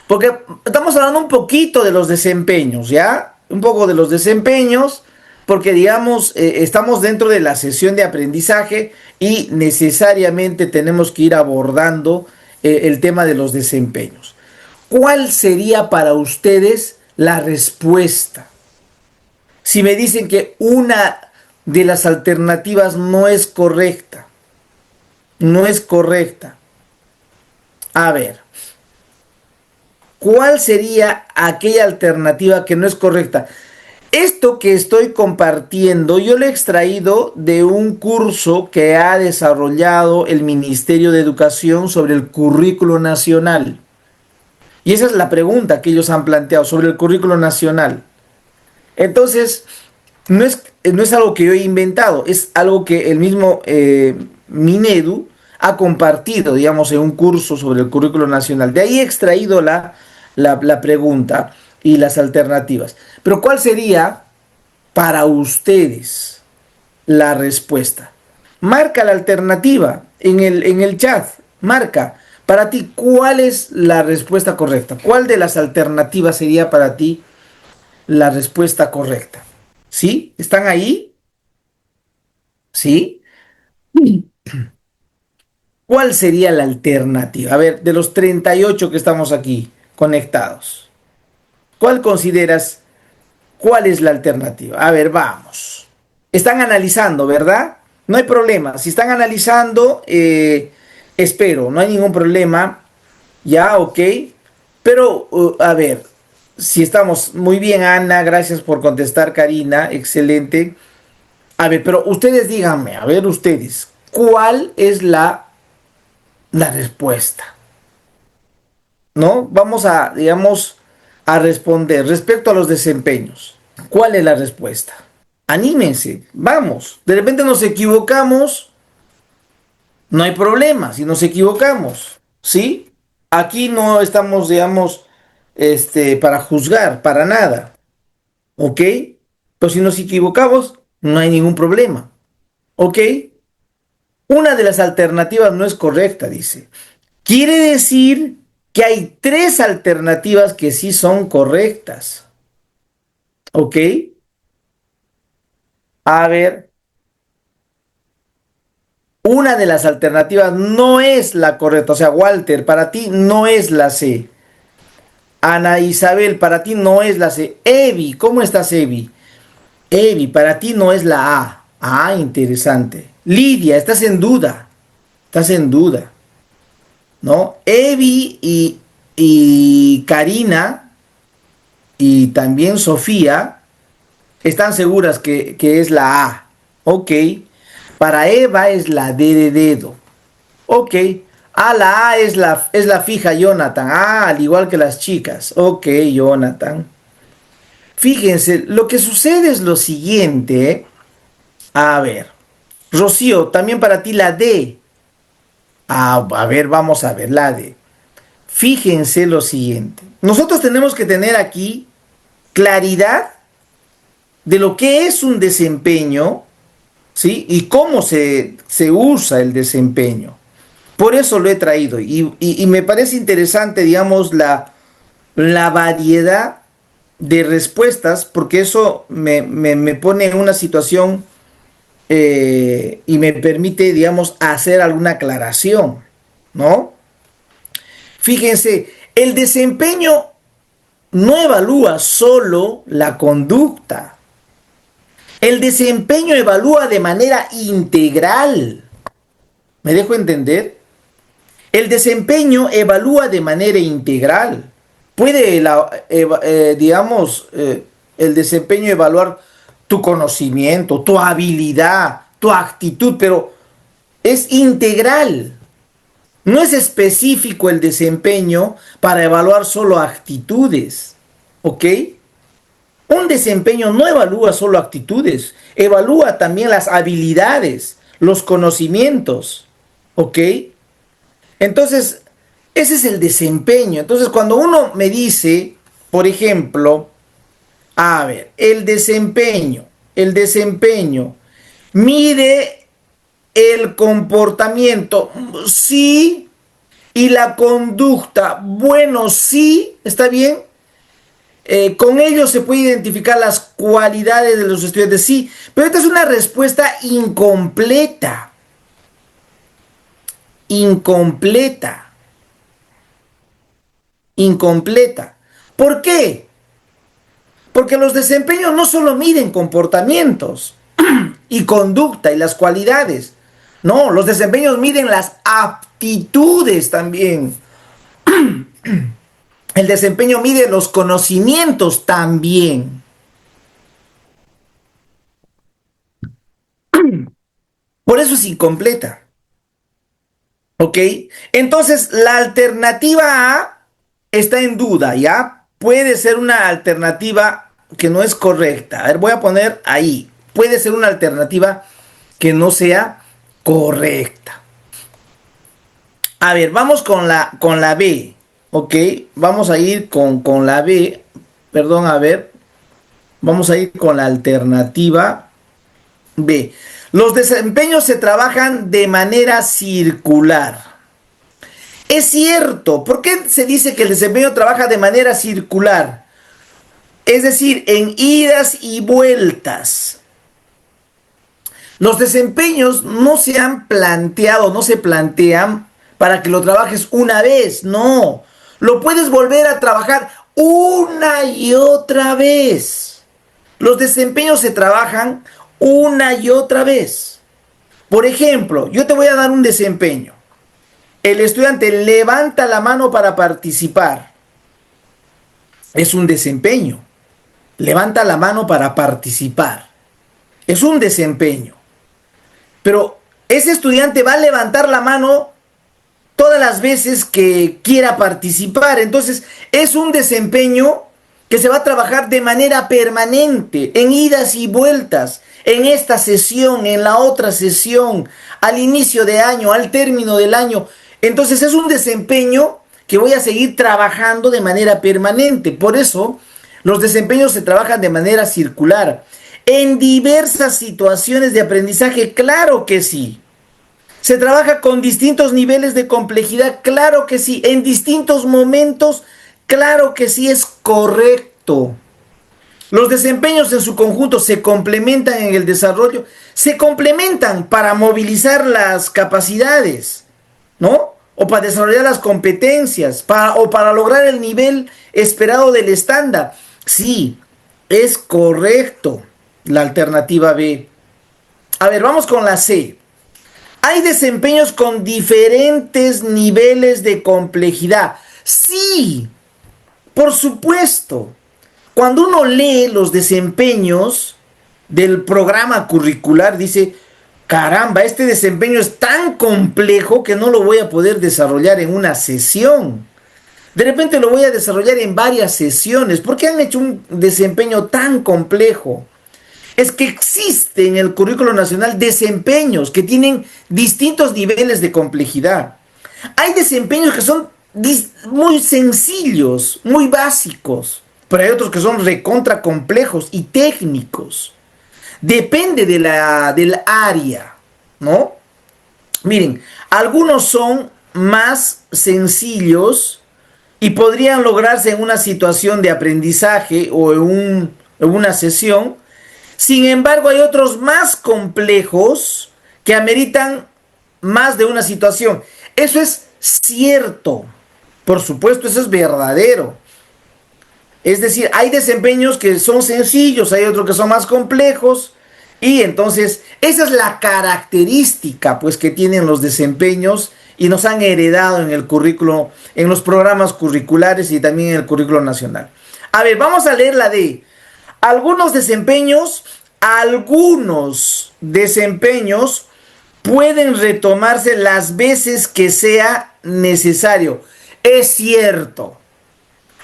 Porque estamos hablando un poquito de los desempeños, ¿ya? Un poco de los desempeños, porque digamos, estamos dentro de la sesión de aprendizaje y necesariamente tenemos que ir abordando el tema de los desempeños. ¿Cuál sería para ustedes la respuesta? Si me dicen que una de las alternativas no es correcta, no es correcta. A ver, ¿cuál sería aquella alternativa que no es correcta? Esto que estoy compartiendo yo lo he extraído de un curso que ha desarrollado el Ministerio de Educación sobre el currículo nacional. Y esa es la pregunta que ellos han planteado sobre el currículo nacional. Entonces, no es algo que yo he inventado, es algo que el mismo Minedu ha compartido, digamos, en un curso sobre el currículo nacional. De ahí he extraído la pregunta y las alternativas. Pero ¿cuál sería para ustedes la respuesta? Marca la alternativa en el chat. Marca. Para ti, ¿cuál es la respuesta correcta? ¿Cuál de las alternativas sería para ti la respuesta correcta? ¿Sí? ¿Están ahí? ¿Sí? ¿Cuál sería la alternativa? A ver, de los 38 que estamos aquí conectados, ¿cuál consideras? ¿Cuál es la alternativa? A ver, vamos. Están analizando, ¿verdad? No hay problema. Si están analizando, espero, no hay ningún problema. Ya, ok. Pero, a ver, si estamos muy bien, Ana, gracias por contestar, Karina, excelente. A ver, pero ustedes díganme, a ver ustedes, ¿cuál es la respuesta? ¿No? Vamos a, digamos, a responder respecto a los desempeños. ¿Cuál es la respuesta? Anímense, vamos. De repente nos equivocamos, no hay problema si nos equivocamos, ¿sí? Aquí no estamos, digamos, para juzgar, para nada, ¿ok? Pero si nos equivocamos, no hay ningún problema, ¿ok? Una de las alternativas no es correcta, dice. Quiere decir que hay tres alternativas que sí son correctas. ¿Ok? A ver, una de las alternativas no es la correcta. O sea, Walter, para ti no es la C. Ana Isabel, para ti no es la C. Evi, ¿cómo estás, Evi? Evi, para ti no es la A. Ah, interesante. Lidia, estás en duda. Estás en duda. ¿No? Evi y Karina y también Sofía están seguras que es la A. Ok. Para Eva es la D de dedo. Ok. Ah, la A es la fija, Jonathan. Ah, al igual que las chicas. Ok, Jonathan. Fíjense, lo que sucede es lo siguiente. A ver. Rocío, también para ti la D. Ah, a ver, vamos a ver la D. Fíjense lo siguiente. Nosotros tenemos que tener aquí claridad de lo que es un desempeño, ¿sí? Y cómo se usa el desempeño. Por eso lo he traído. Y me parece interesante, digamos, la variedad de respuestas, porque eso me pone en una situación y me permite, digamos, hacer alguna aclaración, ¿no? Fíjense, el desempeño no evalúa solo la conducta. El desempeño evalúa de manera integral. ¿Me dejo entender? El desempeño evalúa de manera integral. Puede, digamos, el desempeño evaluar tu conocimiento, tu habilidad, tu actitud, pero es integral. No es específico el desempeño para evaluar solo actitudes. ¿Ok? Un desempeño no evalúa solo actitudes, evalúa también las habilidades, los conocimientos. ¿Ok? Entonces, ese es el desempeño. Entonces, cuando uno me dice, por ejemplo, a ver, el desempeño mide el comportamiento, sí, y la conducta, bueno, sí, está bien. Con ello se puede identificar las cualidades de los estudiantes, sí, pero esta es una respuesta incompleta. Incompleta. Incompleta. ¿Por qué? Porque los desempeños no solo miden comportamientos y conducta y las cualidades. No, los desempeños miden las aptitudes también. El desempeño mide los conocimientos también. Por eso es incompleta. ¿Ok? Entonces, la alternativa A está en duda, ¿ya? Puede ser una alternativa que no es correcta. A ver, voy a poner ahí. Puede ser una alternativa que no sea correcta. A ver, vamos con la B. ¿Ok? Vamos a ir con la B. Perdón, a ver. Vamos a ir con la alternativa B. Los desempeños se trabajan de manera circular. Es cierto. ¿Por qué se dice que el desempeño trabaja de manera circular? Es decir, en idas y vueltas. Los desempeños no se han planteado, no se plantean para que lo trabajes una vez. No. Lo puedes volver a trabajar una y otra vez. Los desempeños se trabajan una y otra vez. Por ejemplo, yo te voy a dar un desempeño. El estudiante levanta la mano para participar. Es un desempeño. Levanta la mano para participar. Es un desempeño. Pero ese estudiante va a levantar la mano todas las veces que quiera participar. Entonces, es un desempeño que se va a trabajar de manera permanente, en idas y vueltas, en esta sesión, en la otra sesión, al inicio de año, al término del año. Entonces es un desempeño que voy a seguir trabajando de manera permanente. Por eso los desempeños se trabajan de manera circular. En diversas situaciones de aprendizaje, claro que sí. ¿Se trabaja con distintos niveles de complejidad? Claro que sí. En distintos momentos, claro que sí, es correcto. Los desempeños en su conjunto se complementan en el desarrollo, se complementan para movilizar las capacidades, ¿no? O para desarrollar las competencias, o para lograr el nivel esperado del estándar. Sí, es correcto la alternativa B. A ver, vamos con la C. Hay desempeños con diferentes niveles de complejidad. Sí, por supuesto. Cuando uno lee los desempeños del programa curricular, dice, caramba, este desempeño es tan complejo que no lo voy a poder desarrollar en una sesión. De repente lo voy a desarrollar en varias sesiones. ¿Por qué han hecho un desempeño tan complejo? Es que existe en el currículo nacional desempeños que tienen distintos niveles de complejidad. Hay desempeños que son muy sencillos, muy básicos, pero hay otros que son recontra complejos y técnicos. Depende del área, ¿no? Miren, algunos son más sencillos y podrían lograrse en una situación de aprendizaje o en una sesión. Sin embargo, hay otros más complejos que ameritan más de una situación. Eso es cierto. Por supuesto, eso es verdadero. Es decir, hay desempeños que son sencillos, hay otros que son más complejos. Y entonces, esa es la característica pues, que tienen los desempeños y nos han heredado en el currículo, en los programas curriculares y también en el currículo nacional. A ver, vamos a leer la D. Algunos desempeños pueden retomarse las veces que sea necesario. Es cierto.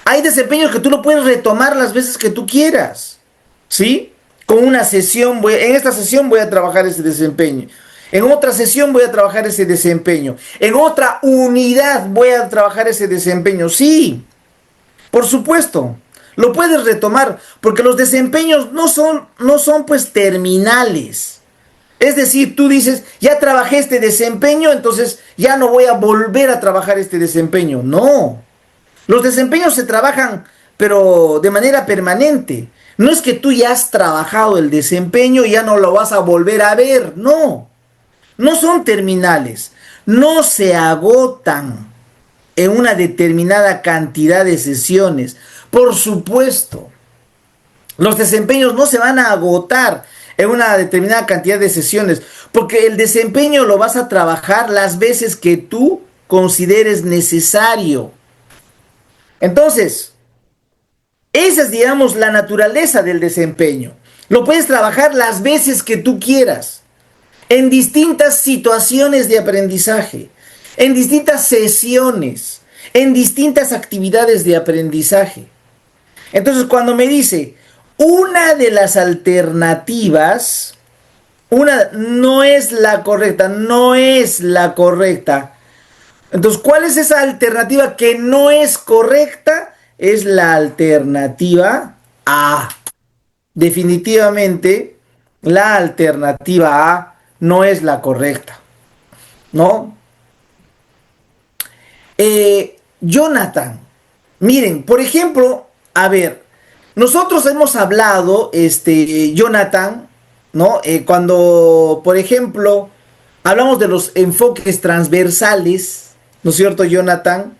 Hay desempeños que tú lo puedes retomar las veces que tú quieras. ¿Sí? Con una sesión, en esta sesión voy a trabajar ese desempeño. En otra sesión voy a trabajar ese desempeño. En otra unidad voy a trabajar ese desempeño. Sí, por supuesto. Lo puedes retomar porque los desempeños no son pues terminales. Es decir, tú dices, ya trabajé este desempeño, entonces ya no voy a volver a trabajar este desempeño. No. Los desempeños se trabajan, pero de manera permanente. No es que tú ya has trabajado el desempeño y ya no lo vas a volver a ver. No. No son terminales. No se agotan en una determinada cantidad de sesiones. Por supuesto, los desempeños no se van a agotar en una determinada cantidad de sesiones, porque el desempeño lo vas a trabajar las veces que tú consideres necesario. Entonces, esa es, digamos, la naturaleza del desempeño. Lo puedes trabajar las veces que tú quieras, en distintas situaciones de aprendizaje, en distintas sesiones, en distintas actividades de aprendizaje. Entonces, cuando me dice, una de las alternativas, no es la correcta, no es la correcta. Entonces, ¿cuál es esa alternativa que no es correcta? Es la alternativa A. Definitivamente, la alternativa A no es la correcta, ¿no? Jonathan, miren, por ejemplo, a ver, nosotros hemos hablado, Jonathan, ¿no? Cuando, por ejemplo, hablamos de los enfoques transversales, ¿no es cierto, Jonathan?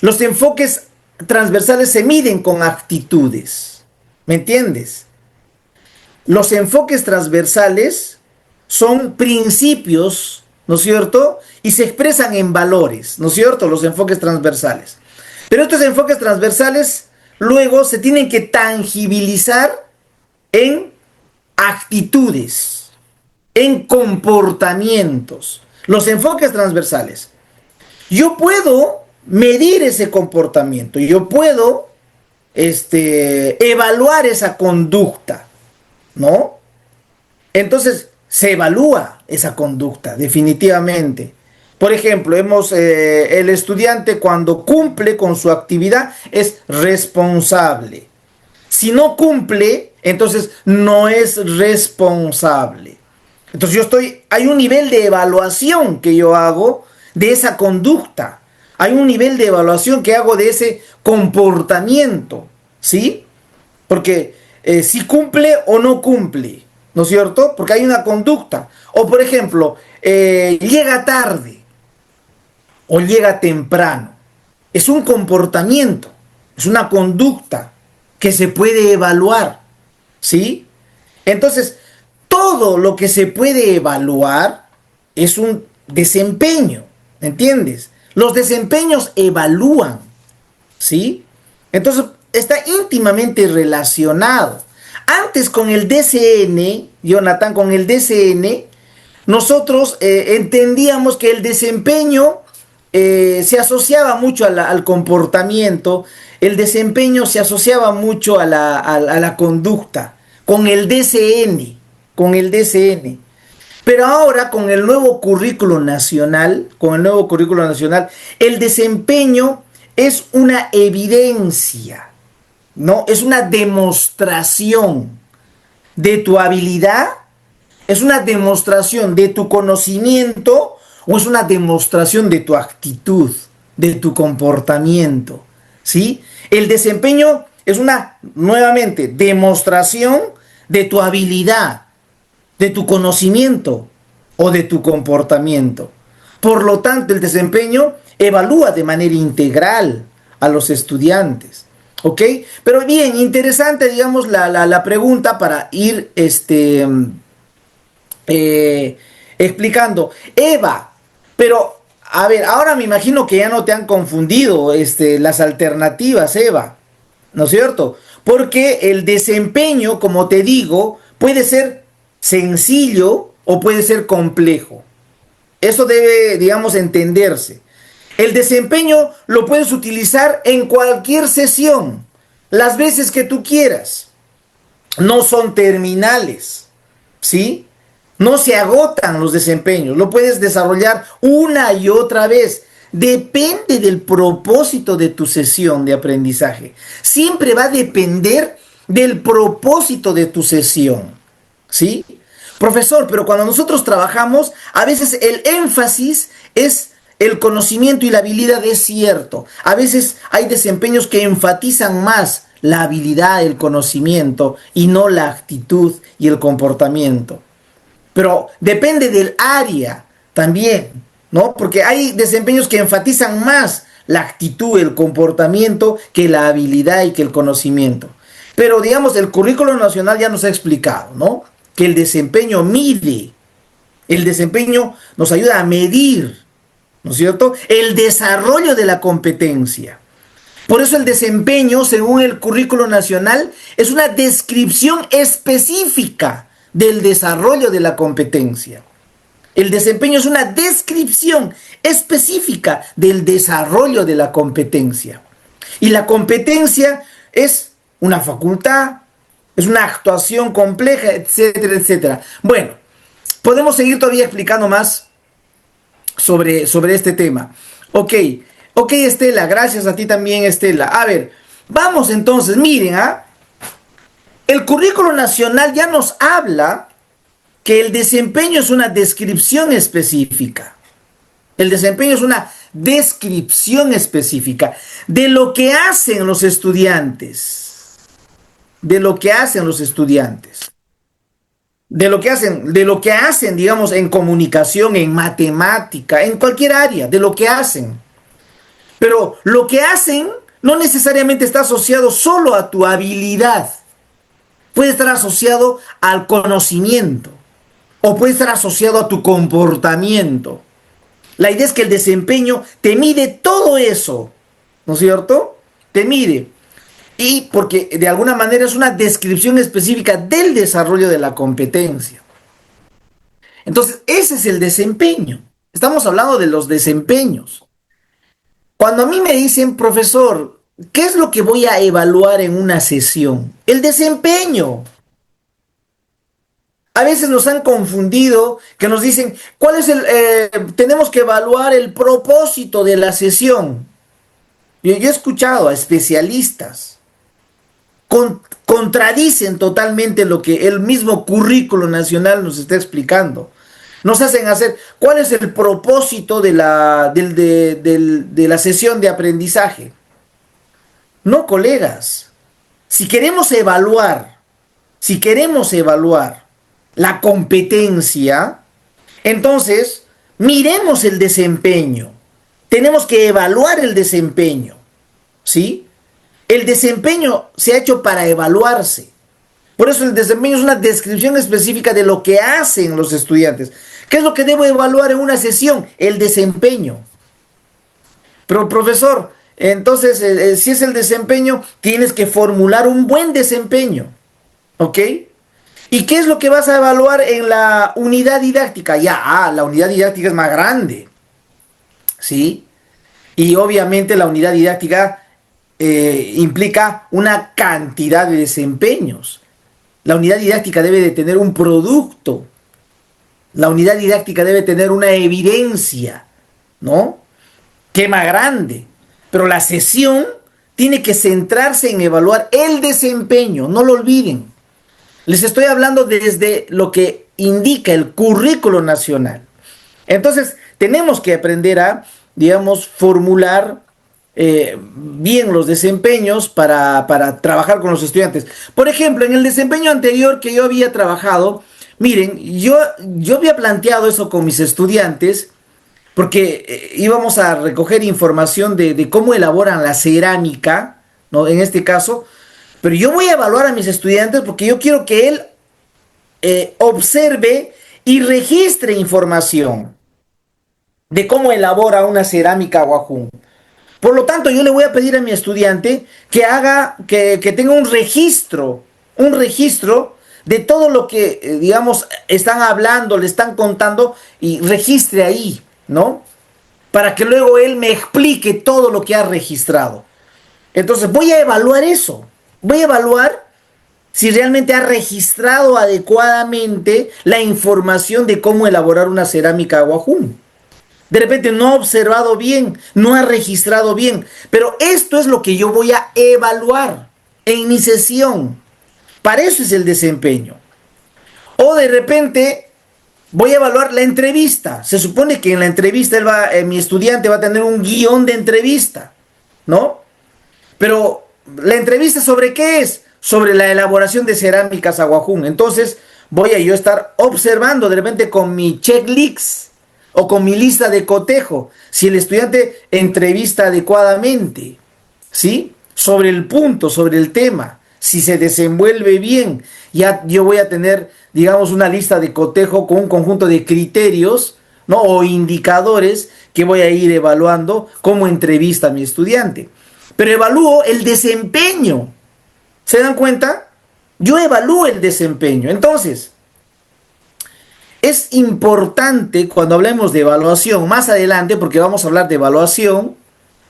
Los enfoques transversales se miden con actitudes, ¿me entiendes? Los enfoques transversales son principios, ¿no es cierto? Y se expresan en valores, ¿no es cierto? Los enfoques transversales. Pero estos enfoques transversales luego se tienen que tangibilizar en actitudes, en comportamientos. Los enfoques transversales. Yo puedo medir ese comportamiento, yo puedo evaluar esa conducta, ¿no? Entonces, se evalúa esa conducta, definitivamente. Por ejemplo, el estudiante cuando cumple con su actividad es responsable. Si no cumple, entonces no es responsable. Entonces hay un nivel de evaluación que yo hago de esa conducta. Hay un nivel de evaluación que hago de ese comportamiento, ¿sí? Porque si cumple o no cumple, ¿no es cierto? Porque hay una conducta. O por ejemplo, llega tarde o llega temprano. Es un comportamiento, es una conducta que se puede evaluar, ¿sí? Entonces, todo lo que se puede evaluar es un desempeño, ¿entiendes? Los desempeños evalúan, ¿sí? Entonces, está íntimamente relacionado. Antes con el DCN, Jonathan, con el DCN, nosotros entendíamos que el desempeño se asociaba mucho al comportamiento, el desempeño se asociaba mucho a la conducta, con el DCN, con el DCN. Pero ahora con el nuevo currículo nacional, el desempeño es una evidencia, ¿no? Es una demostración de tu habilidad, es una demostración de tu conocimiento o es una demostración de tu actitud, de tu comportamiento, ¿sí? El desempeño es una, nuevamente, demostración de tu habilidad, de tu conocimiento o de tu comportamiento. Por lo tanto, el desempeño evalúa de manera integral a los estudiantes. ¿Ok? Pero bien, interesante, digamos, la pregunta para ir explicando. Eva, pero, a ver, ahora me imagino que ya no te han confundido las alternativas, Eva, ¿no es cierto? Porque el desempeño, como te digo, puede ser sencillo o puede ser complejo. Eso debe, digamos, entenderse. El desempeño lo puedes utilizar en cualquier sesión, las veces que tú quieras. No son terminales, ¿sí? No se agotan los desempeños, lo puedes desarrollar una y otra vez. Depende del propósito de tu sesión de aprendizaje. Siempre va a depender del propósito de tu sesión, ¿sí? Profesor, pero cuando nosotros trabajamos, a veces el énfasis es el conocimiento y la habilidad, es cierto. A veces hay desempeños que enfatizan más la habilidad, el conocimiento y no la actitud y el comportamiento. Pero depende del área también, ¿no? Porque hay desempeños que enfatizan más la actitud, el comportamiento que la habilidad y que el conocimiento. Pero digamos, el currículo nacional ya nos ha explicado, ¿no? Que el desempeño mide, el desempeño nos ayuda a medir, ¿no es cierto?, el desarrollo de la competencia. Por eso el desempeño, según el currículo nacional, es una descripción específica del desarrollo de la competencia. El desempeño es una descripción específica del desarrollo de la competencia. Y la competencia es una facultad, es una actuación compleja, etcétera, etcétera. Bueno, podemos seguir todavía explicando más sobre este tema. Ok, Estela, gracias a ti también, Estela. A ver, vamos entonces, miren, el currículo nacional ya nos habla que el desempeño es una descripción específica. El desempeño es una descripción específica de lo que hacen los estudiantes. De lo que hacen los estudiantes. De lo que hacen, digamos, en comunicación, en matemática, en cualquier área, de lo que hacen. Pero lo que hacen no necesariamente está asociado solo a tu habilidad. Puede estar asociado al conocimiento o puede estar asociado a tu comportamiento. La idea es que el desempeño te mide todo eso, ¿no es cierto? Te mide. Y porque de alguna manera es una descripción específica del desarrollo de la competencia. Entonces, ese es el desempeño. Estamos hablando de los desempeños. Cuando a mí me dicen, profesor, ¿qué es lo que voy a evaluar en una sesión? El desempeño. A veces nos han confundido, que nos dicen, tenemos que evaluar el propósito de la sesión. Yo he escuchado a especialistas contradicen totalmente lo que el mismo currículo nacional nos está explicando. Nos hacen hacer, ¿cuál es el propósito de de la sesión de aprendizaje? No, colegas, si si queremos evaluar la competencia, entonces miremos el desempeño. Tenemos que evaluar el desempeño, ¿sí? El desempeño se ha hecho para evaluarse. Por eso el desempeño es una descripción específica de lo que hacen los estudiantes. ¿Qué es lo que debo evaluar en una sesión? El desempeño. Pero, profesor, entonces, si es el desempeño, tienes que formular un buen desempeño. ¿Ok? ¿Y qué es lo que vas a evaluar en la unidad didáctica? La unidad didáctica es más grande. ¿Sí? Y obviamente la unidad didáctica implica una cantidad de desempeños. La unidad didáctica debe de tener un producto. La unidad didáctica debe tener una evidencia, ¿no? Que más grande. Pero la sesión tiene que centrarse en evaluar el desempeño, no lo olviden. Les estoy hablando desde lo que indica el currículo nacional. Entonces, tenemos que aprender a, digamos, formular bien los desempeños para trabajar con los estudiantes. Por ejemplo, en el desempeño anterior que yo había trabajado, miren, yo había planteado eso con mis estudiantes porque íbamos a recoger información de cómo elaboran la cerámica, ¿no? En este caso, pero yo voy a evaluar a mis estudiantes porque yo quiero que él observe y registre información de cómo elabora una cerámica guajún. Por lo tanto, yo le voy a pedir a mi estudiante que tenga un registro de todo lo que, digamos, están hablando, le están contando y registre ahí, ¿no? Para que luego él me explique todo lo que ha registrado. Entonces, voy a evaluar eso. Voy a evaluar si realmente ha registrado adecuadamente la información de cómo elaborar una cerámica guajún. De repente no ha observado bien, no ha registrado bien. Pero esto es lo que yo voy a evaluar en mi sesión. Para eso es el desempeño. O de repente voy a evaluar la entrevista. Se supone que en la entrevista mi estudiante va a tener un guión de entrevista, ¿no? Pero la entrevista ¿sobre qué es? Sobre la elaboración de cerámicas a guajún. Entonces voy a yo estar observando de repente con mi checklist o con mi lista de cotejo, si el estudiante entrevista adecuadamente, ¿sí? Sobre el punto, sobre el tema, si se desenvuelve bien, ya yo voy a tener, digamos, una lista de cotejo con un conjunto de criterios, ¿no? O indicadores que voy a ir evaluando cómo entrevista a mi estudiante. Pero evalúo el desempeño. ¿Se dan cuenta? Yo evalúo el desempeño. Entonces, es importante cuando hablemos de evaluación más adelante, porque vamos a hablar de evaluación,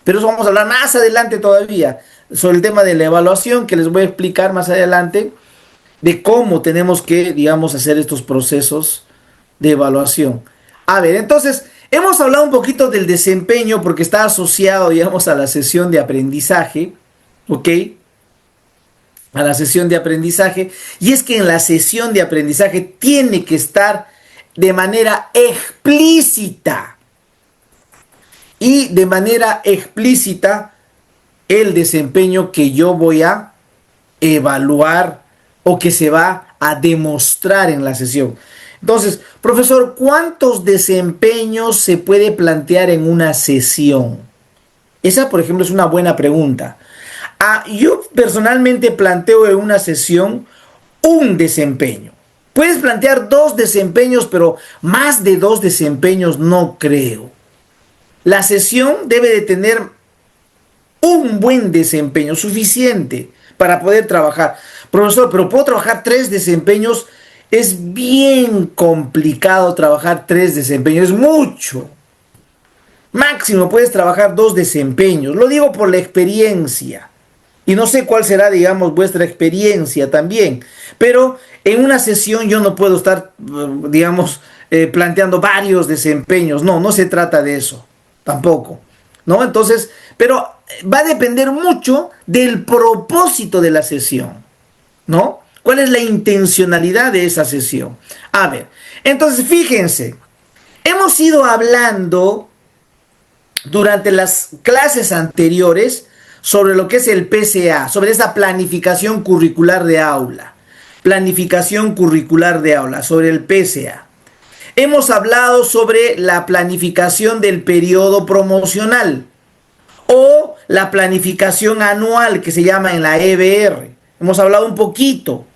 pero eso vamos a hablar más adelante todavía, sobre el tema de la evaluación, que les voy a explicar más adelante, de cómo tenemos que, digamos, hacer estos procesos de evaluación. A ver, entonces, hemos hablado un poquito del desempeño, porque está asociado, digamos, a la sesión de aprendizaje, ¿ok? A la sesión de aprendizaje, y es que en la sesión de aprendizaje tiene que estar de manera explícita el desempeño que yo voy a evaluar o que se va a demostrar en la sesión. Entonces, profesor, ¿cuántos desempeños se puede plantear en una sesión? Esa, por ejemplo, es una buena pregunta. Yo personalmente planteo en una sesión un desempeño. Puedes plantear 2 desempeños, pero más de 2 desempeños no creo. La sesión debe de tener un buen desempeño, suficiente para poder trabajar. Profesor, pero ¿puedo trabajar 3 desempeños? Es bien complicado trabajar 3 desempeños, es mucho. Máximo puedes trabajar 2 desempeños. Lo digo por la experiencia. Y no sé cuál será, digamos, vuestra experiencia también. Pero en una sesión yo no puedo estar, digamos, planteando varios desempeños. No, no se trata de eso. Tampoco. ¿No? Entonces, pero va a depender mucho del propósito de la sesión. ¿no? ¿Cuál es la intencionalidad de esa sesión? A ver, entonces fíjense, hemos ido hablando durante las clases anteriores sobre lo que es el PCA, sobre esa planificación curricular de aula. Planificación curricular de aula, sobre el PCA. Hemos hablado sobre la planificación del periodo promocional o la planificación anual que se llama en la EBR. Hemos hablado un poquito.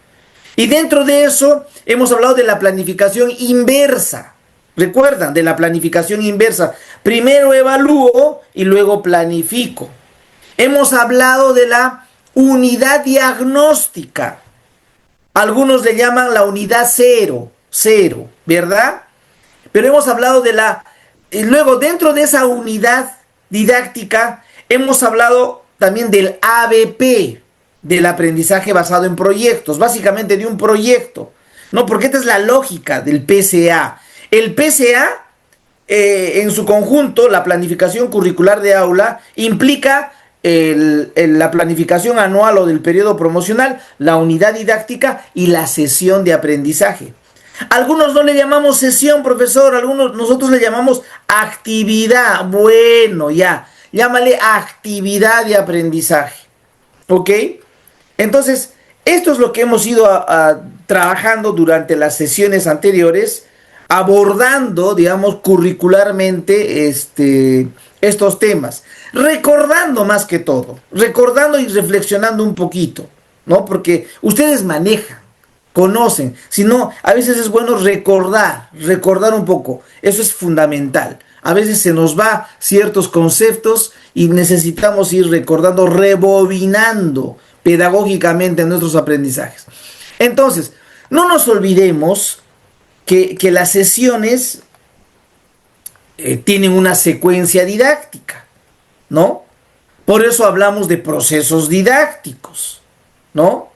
Y dentro de eso hemos hablado de la planificación inversa. ¿Recuerdan? De la planificación inversa. Primero evalúo y luego planifico. Hemos hablado de la unidad diagnóstica. Algunos le llaman la unidad cero, ¿verdad? Pero hemos hablado de la... Y luego dentro de esa unidad didáctica hemos hablado también del ABP, del aprendizaje basado en proyectos, básicamente de un proyecto, ¿no? Porque esta es la lógica del PCA. El PCA, en su conjunto, la planificación curricular de aula, implica la planificación anual o del periodo promocional, la unidad didáctica y la sesión de aprendizaje. Algunos no le llamamos sesión, profesor, nosotros le llamamos actividad. Bueno, ya, llámale actividad de aprendizaje, ¿ok? Entonces, esto es lo que hemos ido trabajando durante las sesiones anteriores, abordando, digamos, curricularmente estos temas, recordando más que todo, recordando y reflexionando un poquito, ¿no? Porque ustedes manejan, conocen, si no, a veces es bueno recordar un poco, eso es fundamental. A veces se nos va ciertos conceptos y necesitamos ir recordando, rebobinando pedagógicamente nuestros aprendizajes. Entonces, no nos olvidemos que las sesiones tienen una secuencia didáctica, ¿no? Por eso hablamos de procesos didácticos, ¿no?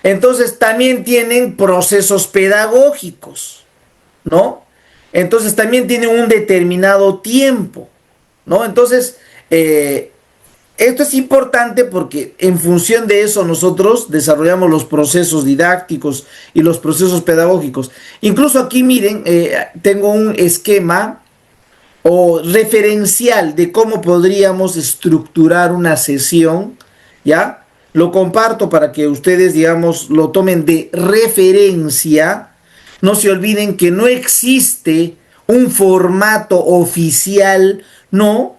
Entonces también tienen procesos pedagógicos, ¿no? Entonces también tienen un determinado tiempo, ¿no? Entonces, esto es importante porque en función de eso nosotros desarrollamos los procesos didácticos y los procesos pedagógicos. Incluso aquí miren, tengo un esquema o referencial de cómo podríamos estructurar una sesión, ¿ya? Lo comparto para que ustedes, digamos, lo tomen de referencia. No se olviden que no existe un formato oficial, no.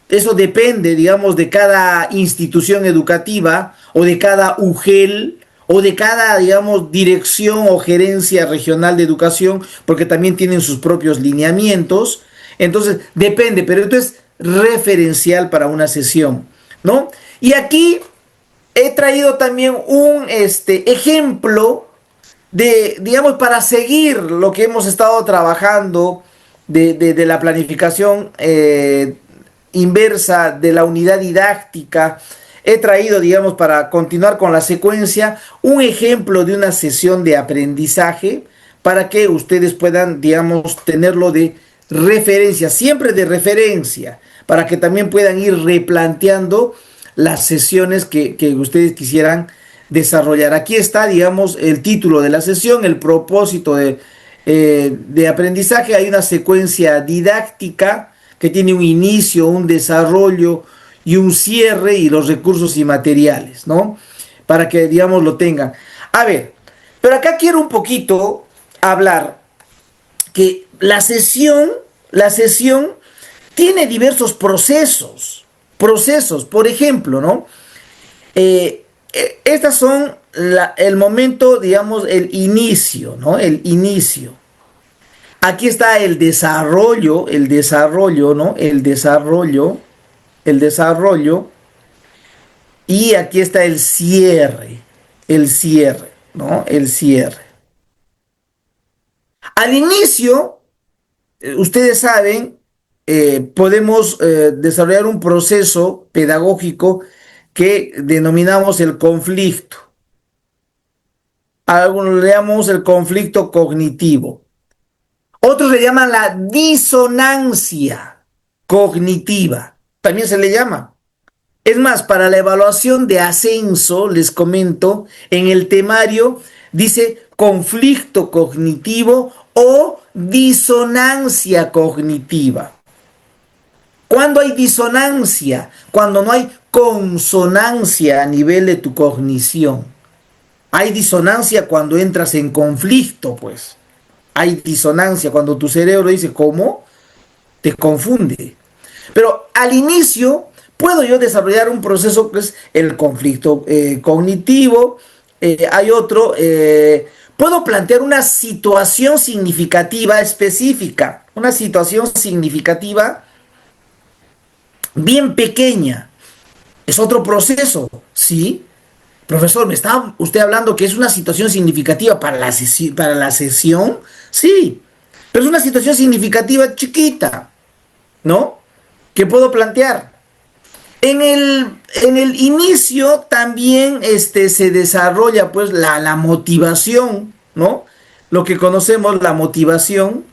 Eso depende, digamos, de cada institución educativa o de cada UGEL o de cada, digamos, dirección o gerencia regional de educación, porque también tienen sus propios lineamientos. Entonces, depende, pero esto es referencial para una sesión, ¿no? Y aquí he traído también un ejemplo de, digamos, para seguir lo que hemos estado trabajando de la planificación inversa, de la unidad didáctica. He traído, digamos, para continuar con la secuencia, un ejemplo de una sesión de aprendizaje para que ustedes puedan, digamos, tenerlo de referencia, siempre de referencia, para que también puedan ir replanteando las sesiones que ustedes quisieran desarrollar. Aquí está, digamos, el título de la sesión, el propósito de aprendizaje. Hay una secuencia didáctica que tiene un inicio, un desarrollo y un cierre y los recursos y materiales, ¿no? Para que, digamos, lo tengan. A ver, pero acá quiero un poquito hablar que la sesión tiene diversos procesos, por ejemplo, ¿no? Estas son el momento, digamos, el inicio, ¿no? El inicio. Aquí está el desarrollo, ¿no? El desarrollo. Y aquí está el cierre, ¿no? El cierre. Al inicio, ustedes saben, podemos desarrollar un proceso pedagógico que denominamos el conflicto. Algunos le llamamos el conflicto cognitivo. Otros le llaman la disonancia cognitiva. También se le llama. Es más, para la evaluación de ascenso, les comento, en el temario dice conflicto cognitivo o disonancia cognitiva. ¿Cuándo hay disonancia? Cuando no hay consonancia a nivel de tu cognición. Hay disonancia cuando entras en conflicto, pues. Hay disonancia cuando tu cerebro dice, ¿cómo? Te confunde. Pero al inicio puedo yo desarrollar un proceso que es el conflicto cognitivo. Hay otro, puedo plantear una situación significativa específica, una situación significativa bien pequeña. Es otro proceso, ¿sí? Profesor, ¿me está usted hablando que es una situación significativa para para la sesión? Sí, pero es una situación significativa chiquita, ¿no? Que puedo plantear. En el inicio también se desarrolla pues la motivación, ¿no? Lo que conocemos la motivación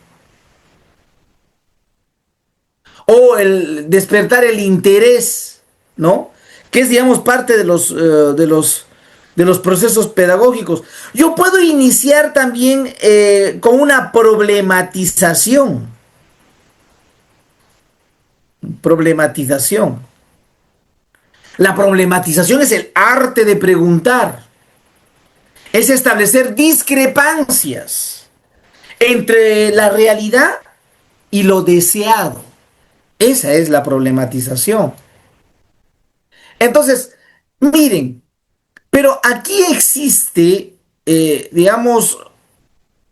o el despertar el interés, ¿no? Que es, digamos, parte de los procesos pedagógicos. Yo puedo iniciar también con una problematización. Problematización. La problematización es el arte de preguntar. Es establecer discrepancias entre la realidad y lo deseado. Esa es la problematización. Entonces, miren, pero aquí existe, digamos,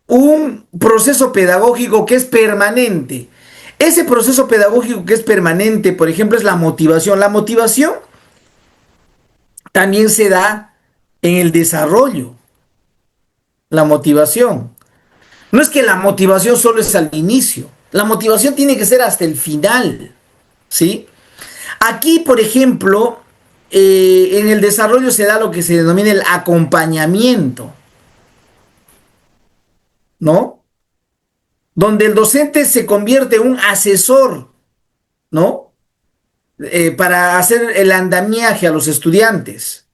un proceso pedagógico que es permanente. Ese proceso pedagógico que es permanente, por ejemplo, es la motivación. La motivación también se da en el desarrollo. La motivación. No es que la motivación solo es al inicio. La motivación tiene que ser hasta el final. ¿Sí? Aquí, por ejemplo, en el desarrollo se da lo que se denomina el acompañamiento, ¿no? Donde el docente se convierte en un asesor, ¿no? Para hacer el andamiaje a los estudiantes.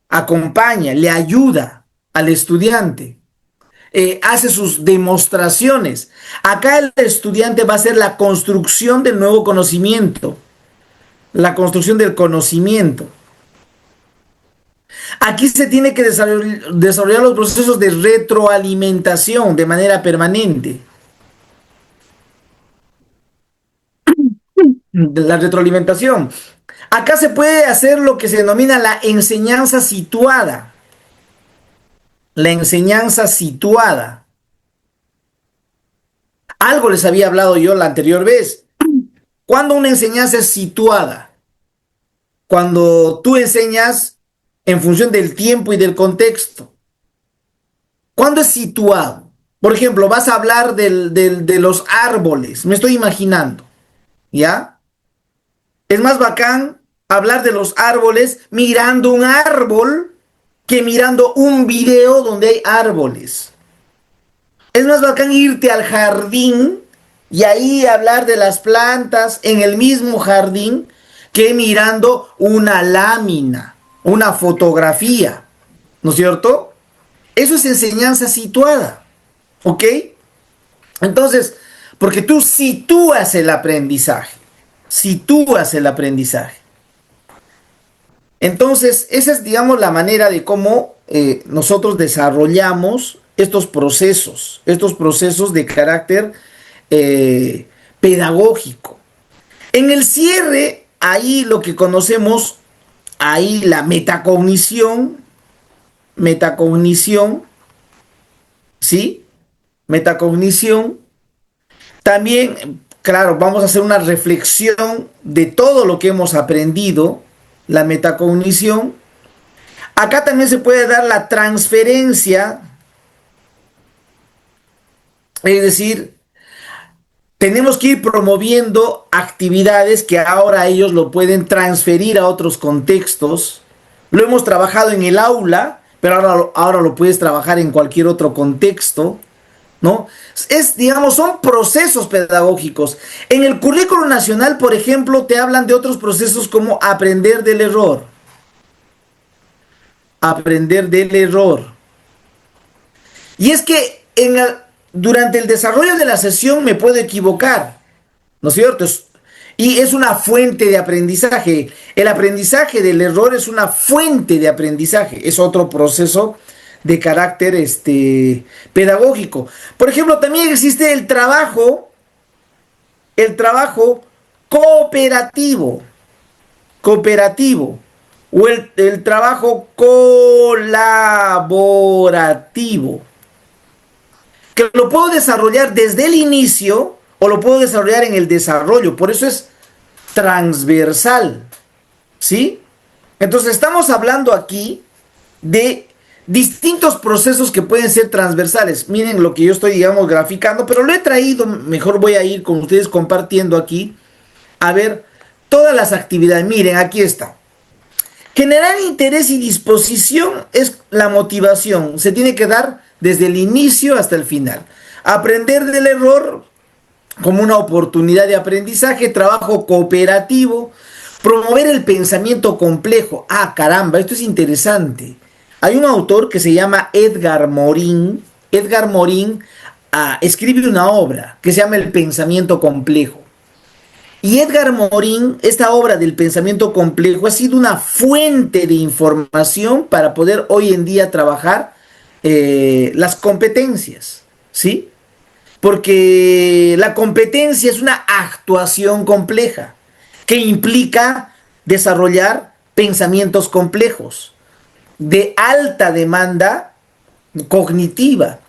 Acompaña, le ayuda al estudiante. Hace sus demostraciones. Acá el estudiante va a hacer la construcción del nuevo conocimiento. La construcción del conocimiento. Aquí se tiene que desarrollar los procesos de retroalimentación de manera permanente. La retroalimentación. Acá se puede hacer lo que se denomina la enseñanza situada. La enseñanza situada. Algo les había hablado yo la anterior vez. ¿Cuándo una enseñanza es situada? Cuando tú enseñas en función del tiempo y del contexto. ¿Cuándo es situado? Por ejemplo, vas a hablar de los árboles. Me estoy imaginando. ¿Ya? Es más bacán hablar de los árboles mirando un árbol que mirando un video donde hay árboles. Es más bacán irte al jardín y ahí hablar de las plantas en el mismo jardín que mirando una lámina, una fotografía. ¿No es cierto? Eso es enseñanza situada. ¿Ok? Entonces, porque tú sitúas el aprendizaje. Sitúas el aprendizaje. Entonces, esa es, digamos, la manera de cómo nosotros desarrollamos estos procesos de carácter pedagógico. En el cierre, ahí lo que conocemos, ahí la metacognición, ¿sí? Metacognición. También, claro, vamos a hacer una reflexión de todo lo que hemos aprendido, la metacognición. Acá también se puede dar la transferencia, es decir, tenemos que ir promoviendo actividades que ahora ellos lo pueden transferir a otros contextos. Lo hemos trabajado en el aula, pero ahora lo puedes trabajar en cualquier otro contexto, ¿no? Digamos, son procesos pedagógicos. En el currículo nacional, por ejemplo, te hablan de otros procesos como aprender del error. Aprender del error. Y es que durante el desarrollo de la sesión me puedo equivocar, ¿no es cierto? Y es una fuente de aprendizaje. El aprendizaje del error es una fuente de aprendizaje. Es otro proceso de carácter pedagógico. Por ejemplo, también existe el trabajo cooperativo, cooperativo, o el trabajo colaborativo, que lo puedo desarrollar desde el inicio o lo puedo desarrollar en el desarrollo. Por eso es transversal, ¿sí? Entonces estamos hablando aquí de distintos procesos que pueden ser transversales. Miren lo que yo estoy, digamos, graficando, pero lo he traído, mejor voy a ir con ustedes compartiendo aquí, a ver todas las actividades. Miren, aquí está. Generar interés y disposición es la motivación. Se tiene que dar desde el inicio hasta el final. Aprender del error como una oportunidad de aprendizaje, trabajo cooperativo, promover el pensamiento complejo. Ah, caramba, esto es interesante. Hay un autor que se llama Edgar Morin. Edgar Morin escribe una obra que se llama El pensamiento complejo. Y Edgar Morin, esta obra del pensamiento complejo, ha sido una fuente de información para poder hoy en día trabajar las competencias, ¿sí? Porque la competencia es una actuación compleja que implica desarrollar pensamientos complejos de alta demanda cognitiva.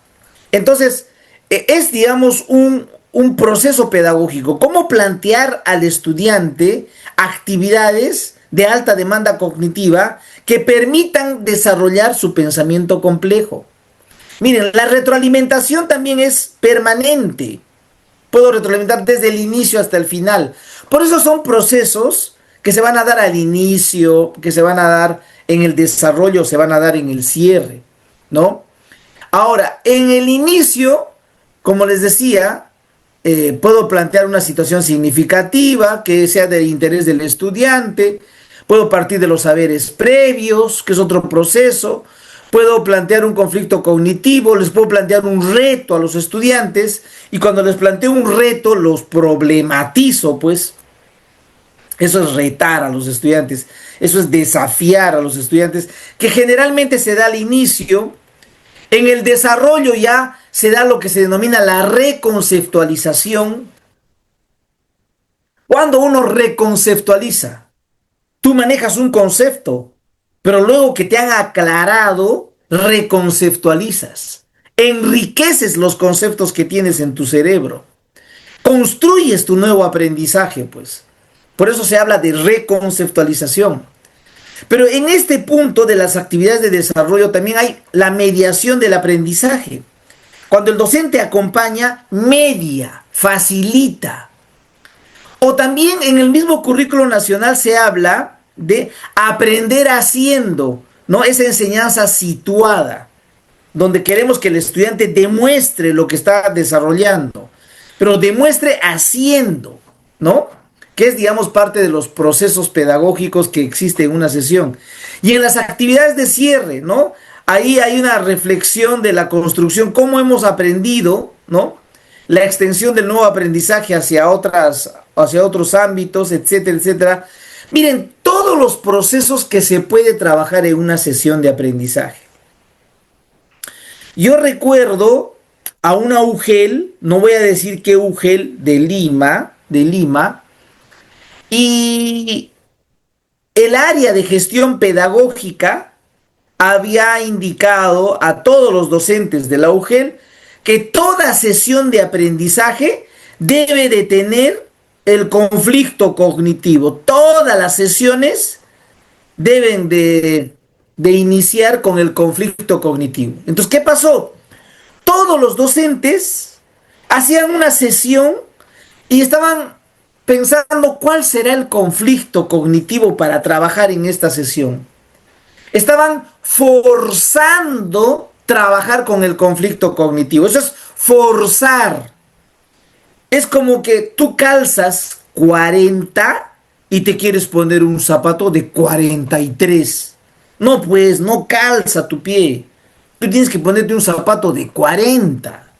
Entonces, es, digamos, un proceso pedagógico. ¿Cómo plantear al estudiante actividades de alta demanda cognitiva que permitan desarrollar su pensamiento complejo? Miren, la retroalimentación también es permanente. Puedo retroalimentar desde el inicio hasta el final. Por eso son procesos que se van a dar al inicio, que se van a dar en el desarrollo, se van a dar en el cierre, ¿no? Ahora, en el inicio, como les decía, puedo plantear una situación significativa que sea de interés del estudiante, puedo partir de los saberes previos, que es otro proceso, puedo plantear un conflicto cognitivo, les puedo plantear un reto a los estudiantes y cuando les planteo un reto los problematizo, pues. Eso es retar a los estudiantes, eso es desafiar a los estudiantes, que generalmente se da al inicio. En el desarrollo ya se da lo que se denomina la reconceptualización. Cuando uno reconceptualiza, tú manejas un concepto, pero luego que te han aclarado, reconceptualizas. Enriqueces los conceptos que tienes en tu cerebro. Construyes tu nuevo aprendizaje, pues. Por eso se habla de reconceptualización. Pero en este punto de las actividades de desarrollo también hay la mediación del aprendizaje. Cuando el docente acompaña, media, facilita. O también en el mismo currículo nacional se habla de aprender haciendo, ¿no? Esa enseñanza situada, donde queremos que el estudiante demuestre lo que está desarrollando, pero demuestre haciendo, ¿no? Que es, digamos, parte de los procesos pedagógicos que existe en una sesión. Y en las actividades de cierre, ¿no? Ahí hay una reflexión de la construcción, cómo hemos aprendido, ¿no? La extensión del nuevo aprendizaje hacia otros ámbitos, etcétera, etcétera. Miren, todos los procesos que se puede trabajar en una sesión de aprendizaje. Yo recuerdo a una UGEL, no voy a decir qué UGEL, de Lima, y el área de gestión pedagógica había indicado a todos los docentes de la UGEL que toda sesión de aprendizaje debe de tener el conflicto cognitivo. Todas las sesiones deben de iniciar con el conflicto cognitivo. Entonces, ¿qué pasó? Todos los docentes hacían una sesión y estaban pensando cuál será el conflicto cognitivo para trabajar en esta sesión. Estaban forzando trabajar con el conflicto cognitivo. Eso es forzar. Es como que tú calzas 40 y te quieres poner un zapato de 43. No, pues, no calza tu pie. Tú tienes que ponerte un zapato de 40.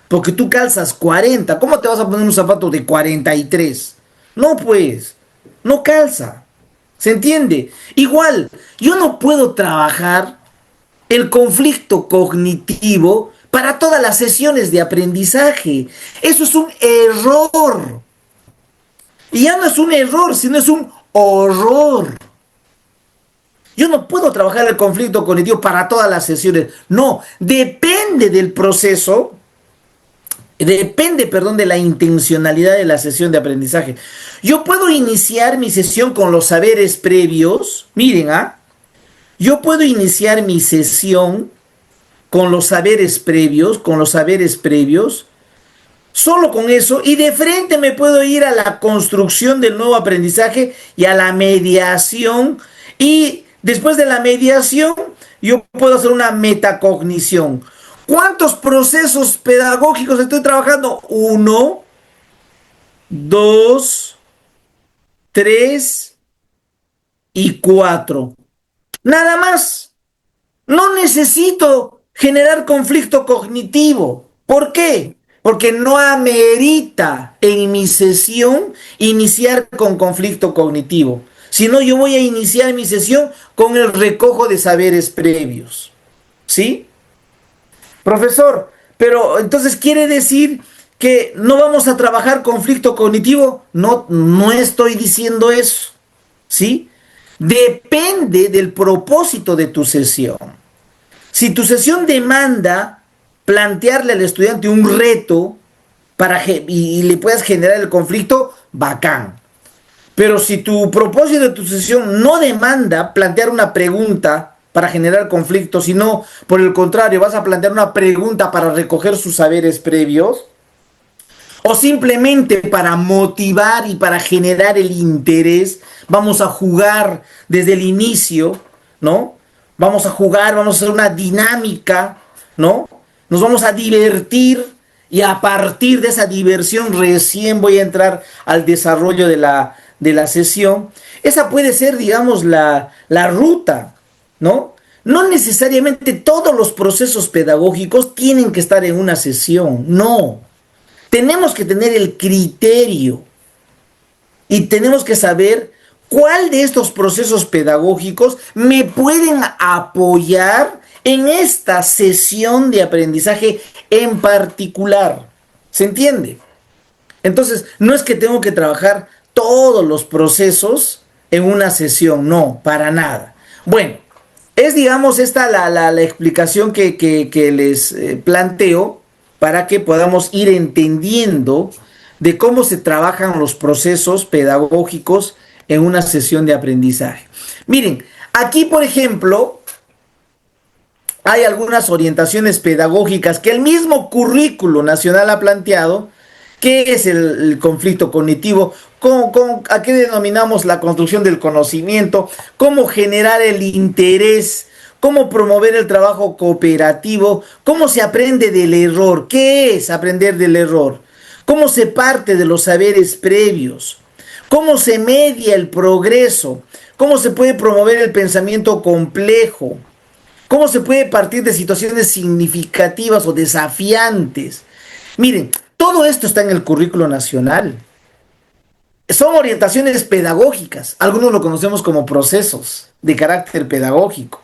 Porque tú calzas 40. ¿Cómo te vas a poner un zapato de 43? No, pues, no calza. ¿Se entiende? Igual, yo no puedo trabajar el conflicto cognitivo para todas las sesiones de aprendizaje. Eso es un error. Y ya no es un error, sino es un horror. Yo no puedo trabajar el conflicto cognitivo para todas las sesiones. No, depende del proceso, depende, perdón, de la intencionalidad de la sesión de aprendizaje. Yo puedo iniciar mi sesión con los saberes previos. Miren, yo puedo iniciar mi sesión con los saberes previos, solo con eso, y de frente me puedo ir a la construcción del nuevo aprendizaje y a la mediación, y después de la mediación yo puedo hacer una metacognición. ¿Cuántos procesos pedagógicos estoy trabajando? 1, 2, 3 y 4. Nada más. No necesito generar conflicto cognitivo. ¿Por qué? Porque no amerita en mi sesión iniciar con conflicto cognitivo. Si no, yo voy a iniciar mi sesión con el recojo de saberes previos. ¿Sí? Profesor, pero entonces quiere decir que no vamos a trabajar conflicto cognitivo. No, no estoy diciendo eso. ¿Sí? Depende del propósito de tu sesión. Si tu sesión demanda plantearle al estudiante un reto y le puedas generar el conflicto, bacán. Pero si tu propósito de tu sesión no demanda plantear una pregunta para generar conflicto, sino por el contrario vas a plantear una pregunta para recoger sus saberes previos, o simplemente para motivar y para generar el interés, vamos a jugar desde el inicio, ¿no? Vamos a jugar, vamos a hacer una dinámica, ¿no? Nos vamos a divertir y a partir de esa diversión recién voy a entrar al desarrollo de la sesión. Esa puede ser, digamos, la ruta, ¿no? No necesariamente todos los procesos pedagógicos tienen que estar en una sesión, no. Tenemos que tener el criterio y tenemos que saber cuál de estos procesos pedagógicos me pueden apoyar en esta sesión de aprendizaje en particular. ¿Se entiende? Entonces, no es que tengo que trabajar todos los procesos en una sesión, no, para nada. Bueno, es digamos esta la explicación que les planteo para que podamos ir entendiendo de cómo se trabajan los procesos pedagógicos en una sesión de aprendizaje. Miren, aquí por ejemplo, hay algunas orientaciones pedagógicas que el mismo currículo nacional ha planteado. ¿Qué es el conflicto cognitivo? ¿A qué denominamos la construcción del conocimiento? ¿Cómo generar el interés? ¿Cómo promover el trabajo cooperativo? ¿Cómo se aprende del error? ¿Qué es aprender del error? ¿Cómo se parte de los saberes previos? ¿Cómo se media el progreso? ¿Cómo se puede promover el pensamiento complejo? ¿Cómo se puede partir de situaciones significativas o desafiantes? Miren, todo esto está en el currículo nacional. Son orientaciones pedagógicas. Algunos lo conocemos como procesos de carácter pedagógico,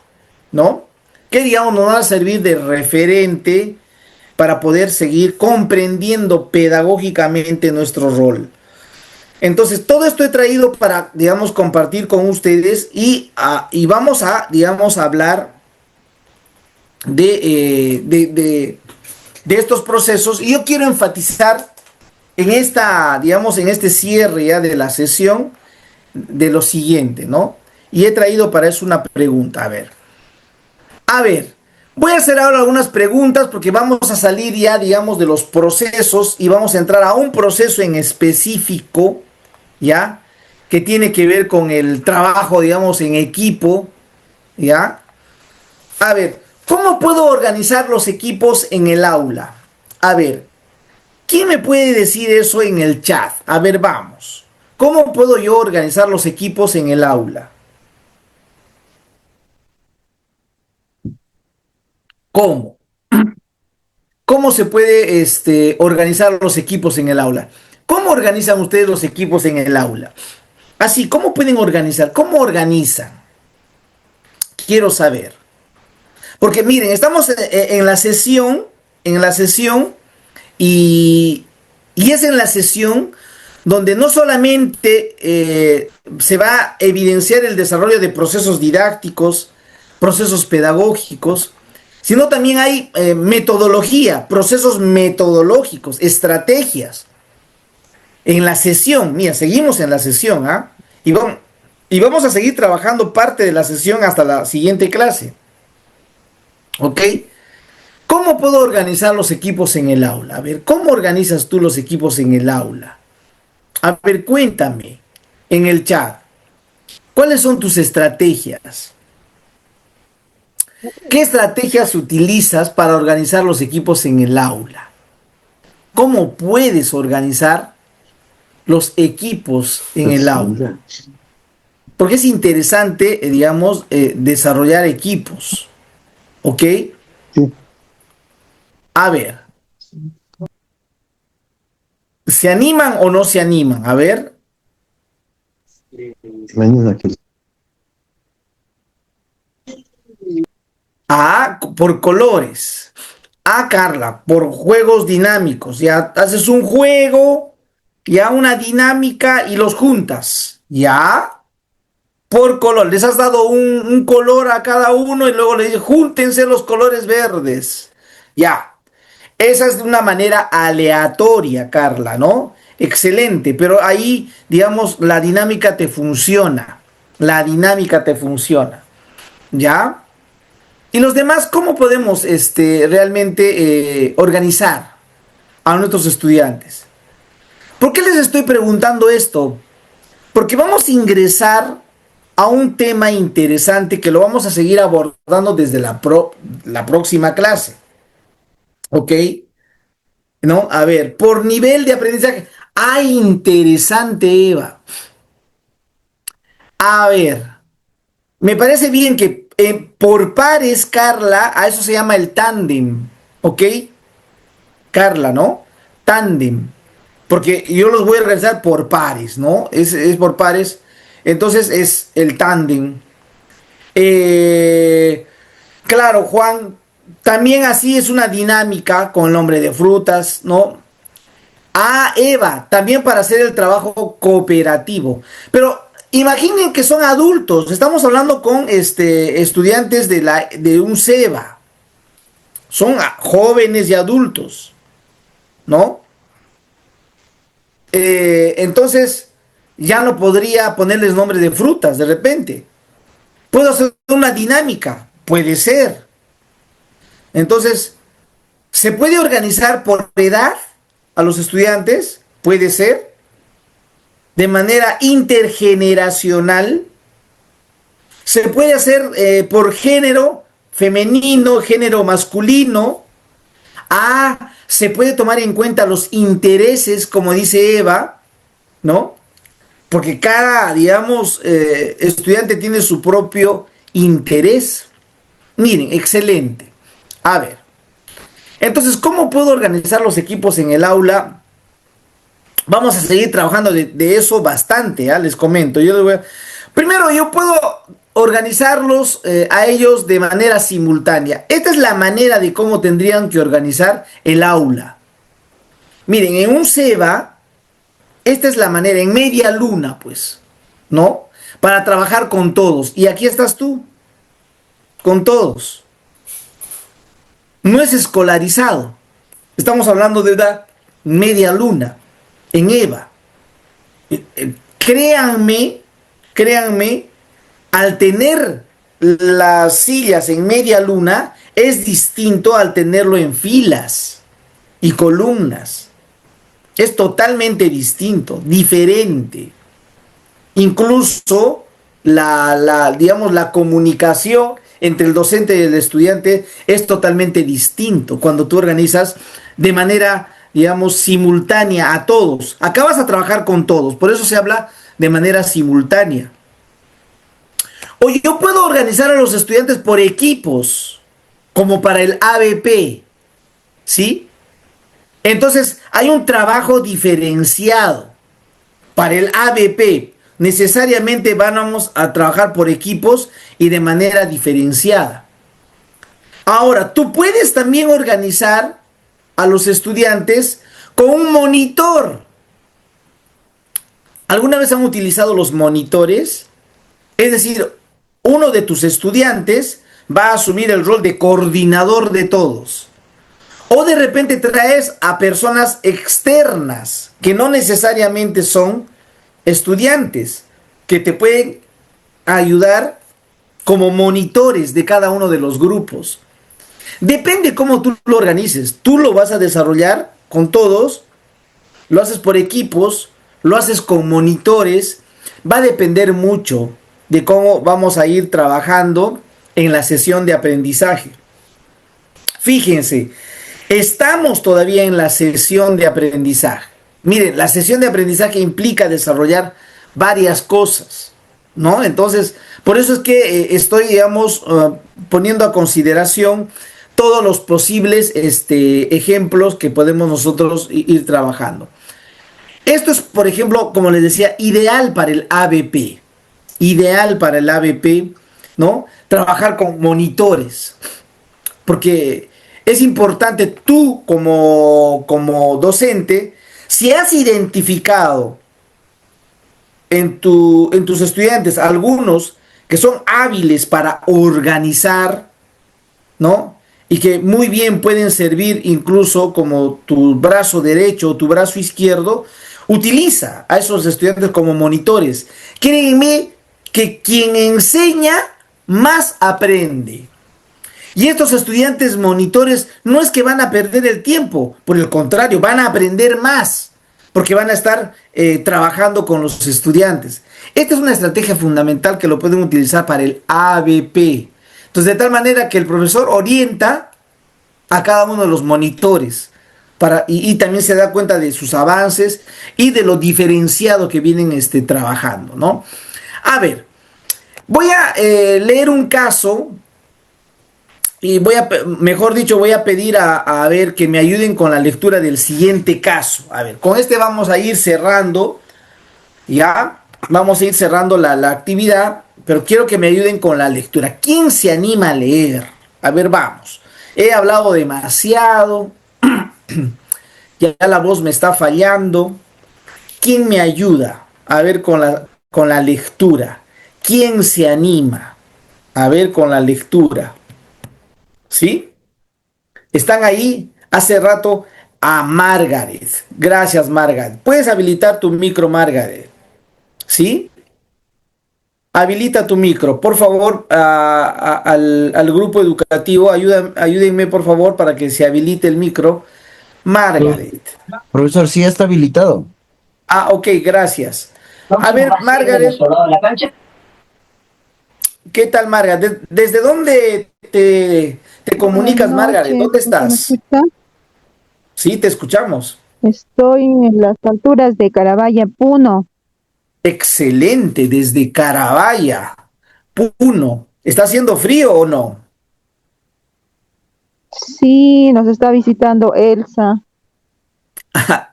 ¿no? Que, digamos, nos van a servir de referente para poder seguir comprendiendo pedagógicamente nuestro rol. Entonces, todo esto he traído para, digamos, compartir con ustedes y vamos a, digamos, hablar de estos procesos. Y yo quiero enfatizar en esta, digamos, en este cierre ya de la sesión de lo siguiente, ¿no? Y he traído para eso una pregunta. A ver, voy a hacer ahora algunas preguntas porque vamos a salir ya, digamos, de los procesos y vamos a entrar a un proceso en específico, ¿ya? Que tiene que ver con el trabajo, digamos, en equipo, ¿ya? A ver, ¿cómo puedo organizar los equipos en el aula? A ver, ¿quién me puede decir eso en el chat? A ver, vamos. ¿Cómo puedo yo organizar los equipos en el aula? ¿Cómo? ¿Cómo se puede organizar los equipos en el aula? ¿Cómo organizan ustedes los equipos en el aula? Así, ¿cómo pueden organizar? ¿Cómo organizan? Quiero saber. Porque miren, estamos en la sesión y es en la sesión donde no solamente se va a evidenciar el desarrollo de procesos didácticos, procesos pedagógicos, sino también hay metodología, procesos metodológicos, estrategias. En la sesión, mira, seguimos en la sesión, ¿ah? Y vamos a seguir trabajando parte de la sesión hasta la siguiente clase, ¿ok? ¿Cómo puedo organizar los equipos en el aula? A ver, ¿cómo organizas tú los equipos en el aula? A ver, cuéntame en el chat, ¿cuáles son tus estrategias? ¿Qué estrategias utilizas para organizar los equipos en el aula? ¿Cómo puedes organizar los equipos en el aula? Porque es interesante, digamos, desarrollar equipos, ¿ok? Sí. A ver, ¿se animan o no se animan? A ver. Mañana que A, por colores. A, Carla, por juegos dinámicos. Ya haces un juego, ya una dinámica y los juntas. Ya, por color. Les has dado un color a cada uno y luego le dices, júntense los colores verdes. Ya. Esa es de una manera aleatoria, Carla, ¿no? Excelente, pero ahí, digamos, la dinámica te funciona. La dinámica te funciona. ¿Ya? Y los demás, ¿cómo podemos realmente organizar a nuestros estudiantes? ¿Por qué les estoy preguntando esto? Porque vamos a ingresar a un tema interesante que lo vamos a seguir abordando desde la próxima clase. ¿Ok? ¿No? A ver, por nivel de aprendizaje. ¡Ay, interesante, Eva! A ver, me parece bien que por pares, Carla, a eso se llama el tándem. ¿Ok? Carla, ¿no? Tándem. Porque yo los voy a organizar por pares, ¿no? Es por pares. Entonces es el tándem. Eh, claro, Juan, también así es una dinámica con el nombre de frutas, ¿no? Ah, Eva, también para hacer el trabajo cooperativo. Pero imaginen que son adultos. Estamos hablando con estudiantes de un SEBA. Son jóvenes y adultos, ¿no? Entonces ya no podría ponerles nombre de frutas de repente. ¿Puedo hacer una dinámica? Puede ser. Entonces, ¿se puede organizar por edad a los estudiantes? Puede ser. De manera intergeneracional. Se puede hacer por género femenino, género masculino. Ah, se puede tomar en cuenta los intereses, como dice Eva, ¿no? Porque cada, digamos, estudiante tiene su propio interés. Miren, excelente. A ver, entonces, ¿cómo puedo organizar los equipos en el aula? Vamos a seguir trabajando de eso bastante, ¿eh? Les comento. Primero, yo puedo organizarlos a ellos de manera simultánea. Esta es la manera de cómo tendrían que organizar el aula. Miren, en un SEBA, esta es la manera, en media luna, pues, ¿no? Para trabajar con todos. Y aquí estás tú, con todos. No es escolarizado. Estamos hablando de una media luna, en EVA. Créanme, créanme, al tener las sillas en media luna, es distinto al tenerlo en filas y columnas. Es totalmente distinto, diferente. Incluso digamos, la comunicación entre el docente y el estudiante es totalmente distinto cuando tú organizas de manera, digamos, simultánea a todos. Acá vas a trabajar con todos, por eso se habla de manera simultánea. O yo puedo organizar a los estudiantes por equipos, como para el ABP, ¿sí? Entonces hay un trabajo diferenciado. Para el ABP, necesariamente vamos a trabajar por equipos y de manera diferenciada. Ahora, tú puedes también organizar a los estudiantes con un monitor. ¿Alguna vez han utilizado los monitores? Es decir, uno de tus estudiantes va a asumir el rol de coordinador de todos. O de repente traes a personas externas que no necesariamente son estudiantes, que te pueden ayudar como monitores de cada uno de los grupos. Depende cómo tú lo organices. Tú lo vas a desarrollar con todos, lo haces por equipos, lo haces con monitores. Va a depender mucho de cómo vamos a ir trabajando en la sesión de aprendizaje. Fíjense, estamos todavía en la sesión de aprendizaje. Miren, la sesión de aprendizaje implica desarrollar varias cosas, ¿no? Entonces, por eso es que estoy, digamos, poniendo a consideración todos los posibles ejemplos que podemos nosotros ir trabajando. Esto es, por ejemplo, como les decía, ideal para el ABP. Ideal para el ABP, ¿no? Trabajar con monitores. Porque es importante tú como docente, si has identificado en tus estudiantes algunos que son hábiles para organizar, ¿no? Y que muy bien pueden servir incluso como tu brazo derecho o tu brazo izquierdo, utiliza a esos estudiantes como monitores. Créanme que quien enseña más aprende. Y estos estudiantes monitores no es que van a perder el tiempo, por el contrario, van a aprender más, porque van a estar trabajando con los estudiantes. Esta es una estrategia fundamental que lo pueden utilizar para el ABP. Entonces, de tal manera que el profesor orienta a cada uno de los monitores y también se da cuenta de sus avances y de lo diferenciado que vienen trabajando, ¿no? A ver, voy a leer un caso. Y mejor dicho, voy a pedir a ver que me ayuden con la lectura del siguiente caso. A ver, con este vamos a ir cerrando, ¿ya? Vamos a ir cerrando la actividad, pero quiero que me ayuden con la lectura. ¿Quién se anima a leer? A ver, vamos. He hablado demasiado, ya la voz me está fallando. ¿Quién me ayuda? A ver con la lectura. ¿Quién se anima? A ver con la lectura. ¿Sí? Están ahí hace rato a Margaret. Gracias, Margaret. ¿Puedes habilitar tu micro, Margaret? ¿Sí? Habilita tu micro. Por favor, al grupo educativo, ayúdenme, por favor, para que se habilite el micro. Margaret. Profesor, sí está habilitado. Ah, ok, gracias. A ver, Margaret. ¿Qué tal, Margaret? ¿Desde dónde te comunicas, Margaret? ¿Dónde estás? Sí, te escuchamos. Estoy en las alturas de Carabaya, Puno. Excelente, desde Carabaya, Puno. ¿Está haciendo frío o no? Sí, nos está visitando Elsa.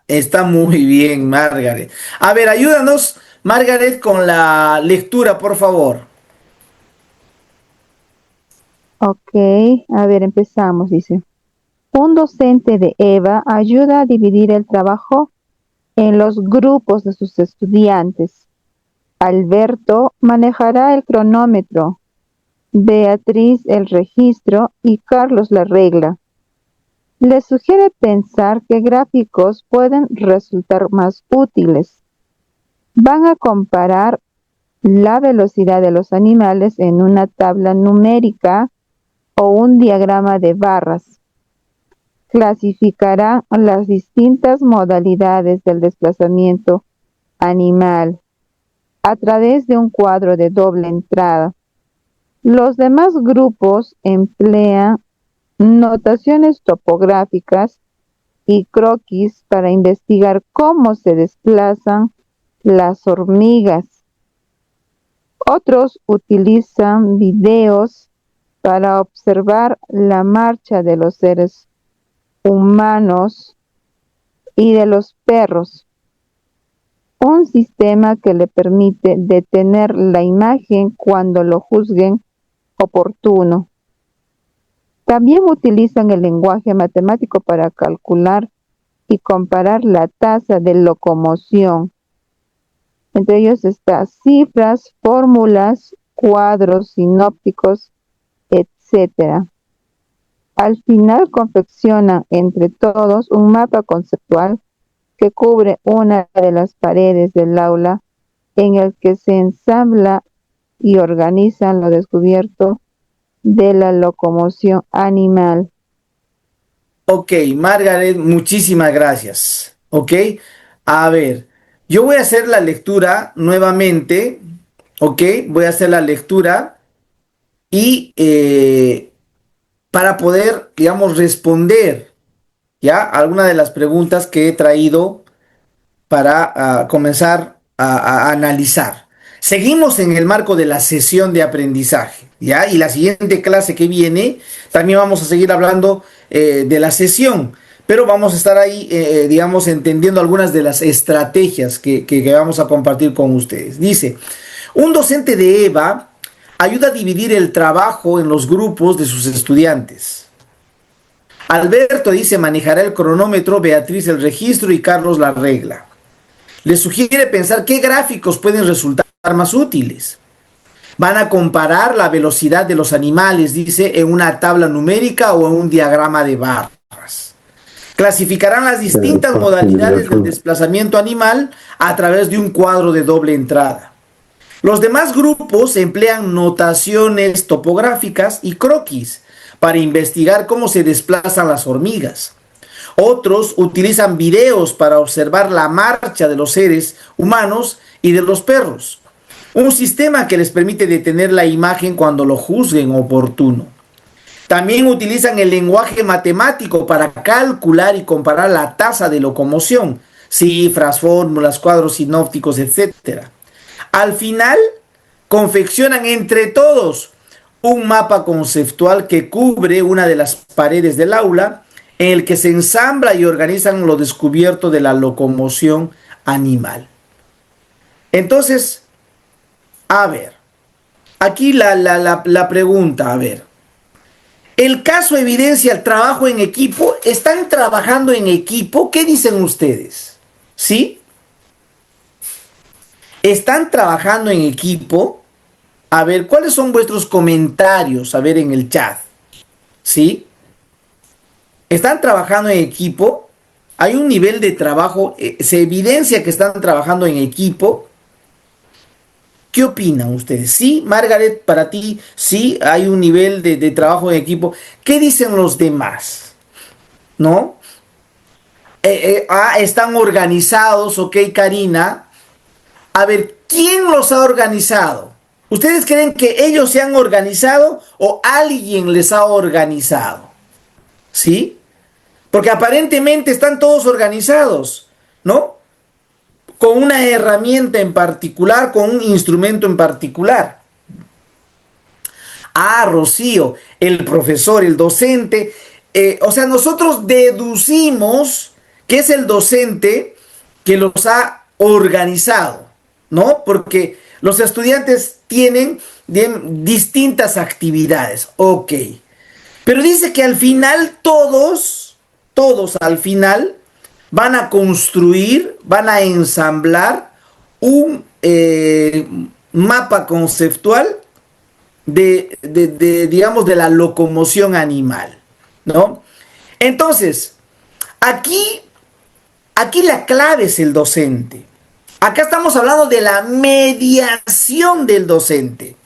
Está muy bien, Margaret. A ver, ayúdanos, Margaret, con la lectura, por favor. Ok, a ver, empezamos, dice. Un docente de EVA ayuda a dividir el trabajo en los grupos de sus estudiantes. Alberto manejará el cronómetro, Beatriz el registro y Carlos la regla. Le sugiere pensar que gráficos pueden resultar más útiles. Van a comparar la velocidad de los animales en una tabla numérica o un diagrama de barras. Clasificarán las distintas modalidades del desplazamiento animal a través de un cuadro de doble entrada. Los demás grupos emplean notaciones topográficas y croquis para investigar cómo se desplazan las hormigas. Otros utilizan videos para observar la marcha de los seres humanos y de los perros. Un sistema que le permite detener la imagen cuando lo juzguen oportuno. También utilizan el lenguaje matemático para calcular y comparar la tasa de locomoción. Entre ellos están cifras, fórmulas, cuadros sinópticos, etc. Al final confeccionan entre todos un mapa conceptual que cubre una de las paredes del aula, en el que se ensambla y organizan lo descubierto de la locomoción animal. Ok, Margaret, muchísimas gracias. Ok, a ver, yo voy a hacer la lectura nuevamente. Ok, voy a hacer la lectura y para poder, digamos, responder ya alguna de las preguntas que he traído para comenzar a analizar. Seguimos en el marco de la sesión de aprendizaje, ¿ya? Y la siguiente clase que viene, también vamos a seguir hablando de la sesión, pero vamos a estar ahí, digamos, entendiendo algunas de las estrategias que vamos a compartir con ustedes. Dice, un docente de EVA ayuda a dividir el trabajo en los grupos de sus estudiantes. Alberto dice, manejará el cronómetro, Beatriz el registro y Carlos la regla. Les sugiere pensar qué gráficos pueden resultar más útiles. Van a comparar la velocidad de los animales, dice, en una tabla numérica o en un diagrama de barras. Clasificarán las distintas modalidades del desplazamiento animal a través de un cuadro de doble entrada. Los demás grupos emplean notaciones topográficas y croquis para investigar cómo se desplazan las hormigas. Otros utilizan videos para observar la marcha de los seres humanos y de los perros. Un sistema que les permite detener la imagen cuando lo juzguen oportuno. También utilizan el lenguaje matemático para calcular y comparar la tasa de locomoción, cifras, fórmulas, cuadros sinópticos, etc. Al final, confeccionan entre todos un mapa conceptual que cubre una de las paredes del aula, en el que se ensambla y organizan lo descubierto de la locomoción animal. Entonces, a ver, aquí la pregunta, a ver. El caso evidencia el trabajo en equipo. ¿Están trabajando en equipo? ¿Qué dicen ustedes? ¿Sí? ¿Están trabajando en equipo? A ver, ¿cuáles son vuestros comentarios? A ver, en el chat. ¿Sí? ¿Están trabajando en equipo? ¿Hay un nivel de trabajo? ¿Se evidencia que están trabajando en equipo? ¿Qué opinan ustedes? Sí, Margaret, para ti, sí, hay un nivel de trabajo en equipo. ¿Qué dicen los demás? ¿No? Están organizados, ok, Karina. A ver, ¿quién los ha organizado? ¿Ustedes creen que ellos se han organizado o alguien les ha organizado? ¿Sí? Porque aparentemente están todos organizados, ¿no? Con una herramienta en particular, con un instrumento en particular. Rocío, el profesor, el docente. O sea, nosotros deducimos que es el docente que los ha organizado, ¿no? Porque los estudiantes tienen distintas actividades. Ok. Pero dice que al final todos al final van a construir, van a ensamblar un mapa conceptual digamos, de la locomoción animal, ¿no? Entonces, aquí la clave es el docente. Acá estamos hablando de la mediación del docente.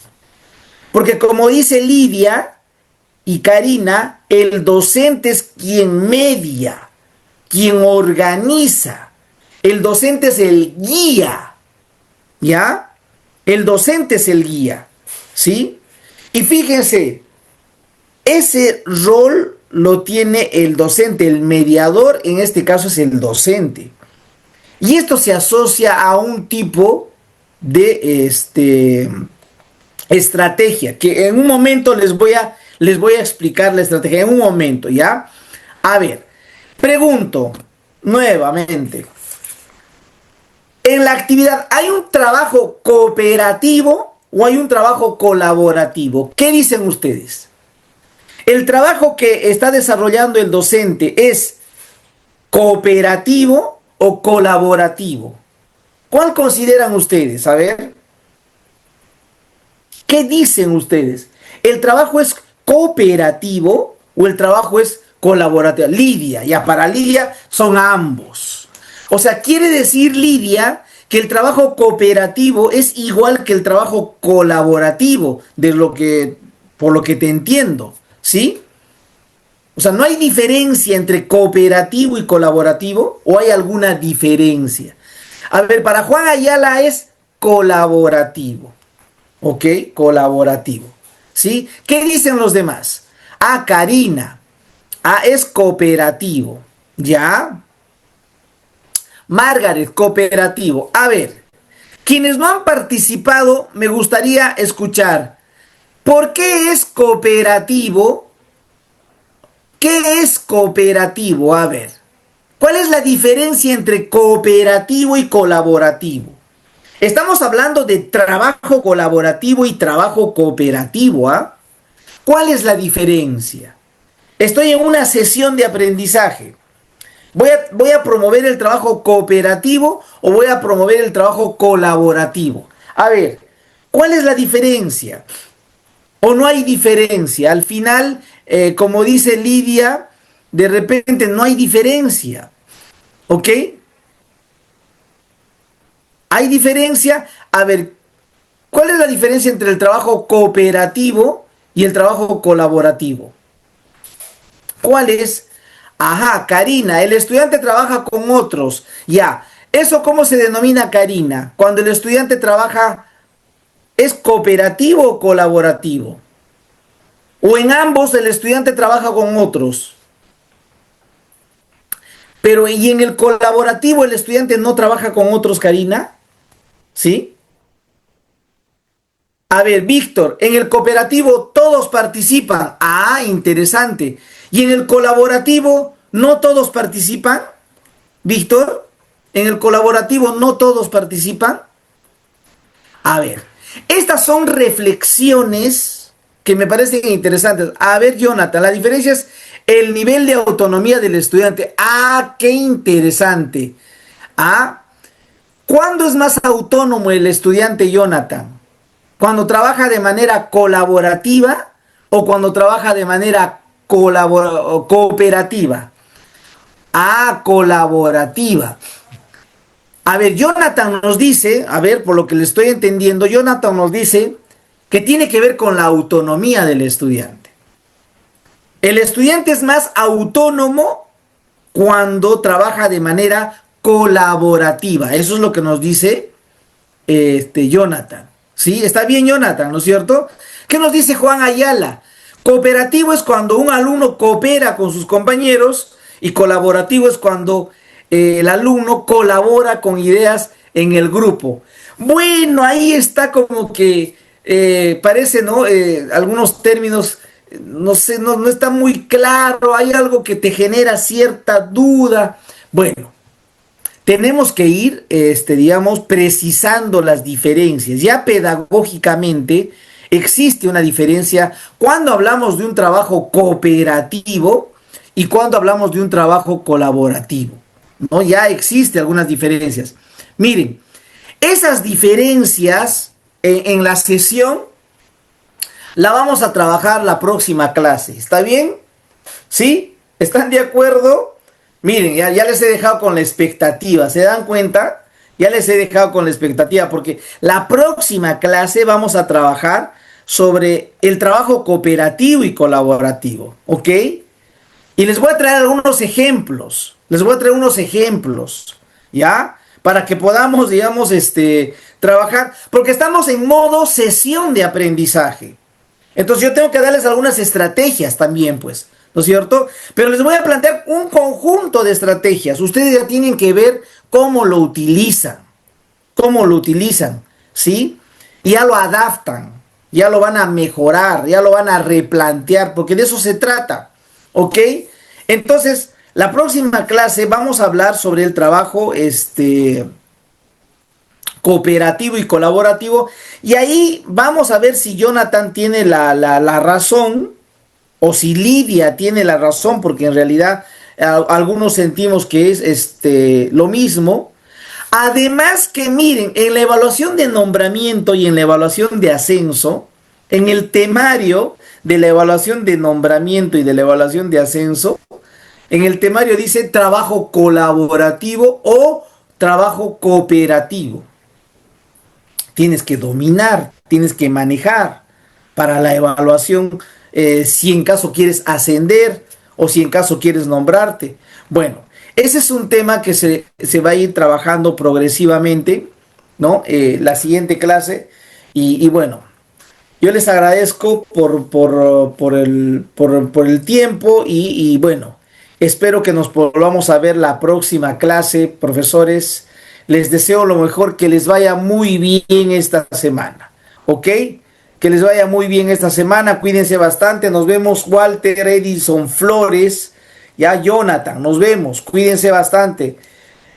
Porque como dice Lidia y Karina, el docente es quien media, quien organiza. El docente es el guía, ¿ya? El docente es el guía, ¿sí? Y fíjense, ese rol lo tiene el docente, el mediador, en este caso es el docente. Y esto se asocia a un tipo de estrategia, que en un momento les voy a explicar la estrategia, en un momento, ¿ya? A ver, pregunto nuevamente. En la actividad, ¿hay un trabajo cooperativo o hay un trabajo colaborativo? ¿Qué dicen ustedes? ¿El trabajo que está desarrollando el docente es cooperativo o colaborativo? ¿Cuál consideran ustedes? A ver. ¿Qué dicen ustedes? ¿El trabajo es cooperativo o el trabajo es colaborativo? Lidia, ya para Lidia son ambos. O sea, quiere decir Lidia que el trabajo cooperativo es igual que el trabajo colaborativo, por lo que te entiendo, ¿sí? O sea, ¿no hay diferencia entre cooperativo y colaborativo? ¿O hay alguna diferencia? A ver, para Juan Ayala es colaborativo. ¿Ok? Colaborativo. ¿Sí? ¿Qué dicen los demás? Ah, Karina. Ah, es cooperativo. ¿Ya? Margaret, cooperativo. A ver, quienes no han participado, me gustaría escuchar. ¿Por qué es cooperativo? ¿Qué es cooperativo? A ver, ¿cuál es la diferencia entre cooperativo y colaborativo? Estamos hablando de trabajo colaborativo y trabajo cooperativo, ¿ah? ¿Cuál es la diferencia? Estoy en una sesión de aprendizaje. ¿Voy a promover el trabajo cooperativo o voy a promover el trabajo colaborativo? A ver, ¿cuál es la diferencia? ¿O no hay diferencia? Al final, como dice Lidia, de repente no hay diferencia. ¿Ok? ¿Hay diferencia? A ver, ¿cuál es la diferencia entre el trabajo cooperativo y el trabajo colaborativo? ¿Cuál es? Ajá, Karina, el estudiante trabaja con otros. Ya, ¿eso cómo se denomina, Karina? Cuando el estudiante trabaja, ¿es cooperativo o colaborativo? O en ambos el estudiante trabaja con otros. Pero ¿y en el colaborativo el estudiante no trabaja con otros, Karina? ¿Sí? A ver, Víctor, en el cooperativo todos participan. Ah, interesante. ¿Y en el colaborativo no todos participan? Víctor, ¿en el colaborativo no todos participan? A ver, estas son reflexiones que me parecen interesantes. A ver, Jonathan, la diferencia es el nivel de autonomía del estudiante. Ah, qué interesante. Ah, ¿cuándo es más autónomo el estudiante, Jonathan? ¿Cuando trabaja de manera colaborativa o cuando trabaja de manera cooperativa? Ah, colaborativa. A ver, Jonathan nos dice, a ver, por lo que le estoy entendiendo, Jonathan nos dice que tiene que ver con la autonomía del estudiante. El estudiante es más autónomo cuando trabaja de manera colaborativa. Eso es lo que nos dice Jonathan. ¿Sí? Está bien, Jonathan, ¿no es cierto? ¿Qué nos dice Juan Ayala? Cooperativo es cuando un alumno coopera con sus compañeros y colaborativo es cuando el alumno colabora con ideas en el grupo. Bueno, ahí está como que parece, ¿no? Algunos términos, no sé, no está muy claro, hay algo que te genera cierta duda. Bueno, tenemos que ir, digamos, precisando las diferencias. Ya pedagógicamente existe una diferencia cuando hablamos de un trabajo cooperativo y cuando hablamos de un trabajo colaborativo, ¿no? Ya existe algunas diferencias. Miren, esas diferencias en la sesión la vamos a trabajar la próxima clase. ¿Está bien? ¿Sí? ¿Están de acuerdo? Miren, ya les he dejado con la expectativa, ¿se dan cuenta? Ya les he dejado con la expectativa porque la próxima clase vamos a trabajar sobre el trabajo cooperativo y colaborativo, ¿ok? Y les voy a traer algunos ejemplos, ¿ya? Para que podamos, digamos, trabajar, porque estamos en modo sesión de aprendizaje. Entonces yo tengo que darles algunas estrategias también, pues, ¿no es cierto? Pero les voy a plantear un conjunto de estrategias. Ustedes ya tienen que ver cómo lo utilizan, ¿sí? Y ya lo adaptan, ya lo van a mejorar, ya lo van a replantear, porque de eso se trata, ¿ok? Entonces, la próxima clase vamos a hablar sobre el trabajo, cooperativo y colaborativo, y ahí vamos a ver si Jonathan tiene la razón o si Lidia tiene la razón, porque en realidad algunos sentimos que es lo mismo. Además que miren, en la evaluación de nombramiento y en la evaluación de ascenso, en el temario de la evaluación de nombramiento y de la evaluación de ascenso, en el temario dice trabajo colaborativo o trabajo cooperativo. Tienes que dominar, tienes que manejar para la evaluación, si en caso quieres ascender o si en caso quieres nombrarte. Bueno, ese es un tema que se va a ir trabajando progresivamente, ¿no? La siguiente clase. Y bueno, yo les agradezco por el tiempo y bueno, espero que nos volvamos a ver la próxima clase, profesores. Les deseo lo mejor, que les vaya muy bien esta semana, ¿ok? Que les vaya muy bien esta semana, cuídense bastante, nos vemos. Walter, Edison, Flores, ya Jonathan, nos vemos, cuídense bastante.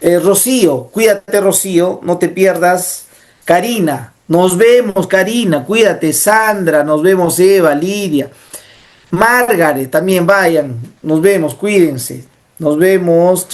Rocío, cuídate Rocío, no te pierdas. Karina, nos vemos Karina, cuídate. Sandra, nos vemos. Eva, Lidia, Margaret, también vayan, nos vemos, cuídense, nos vemos.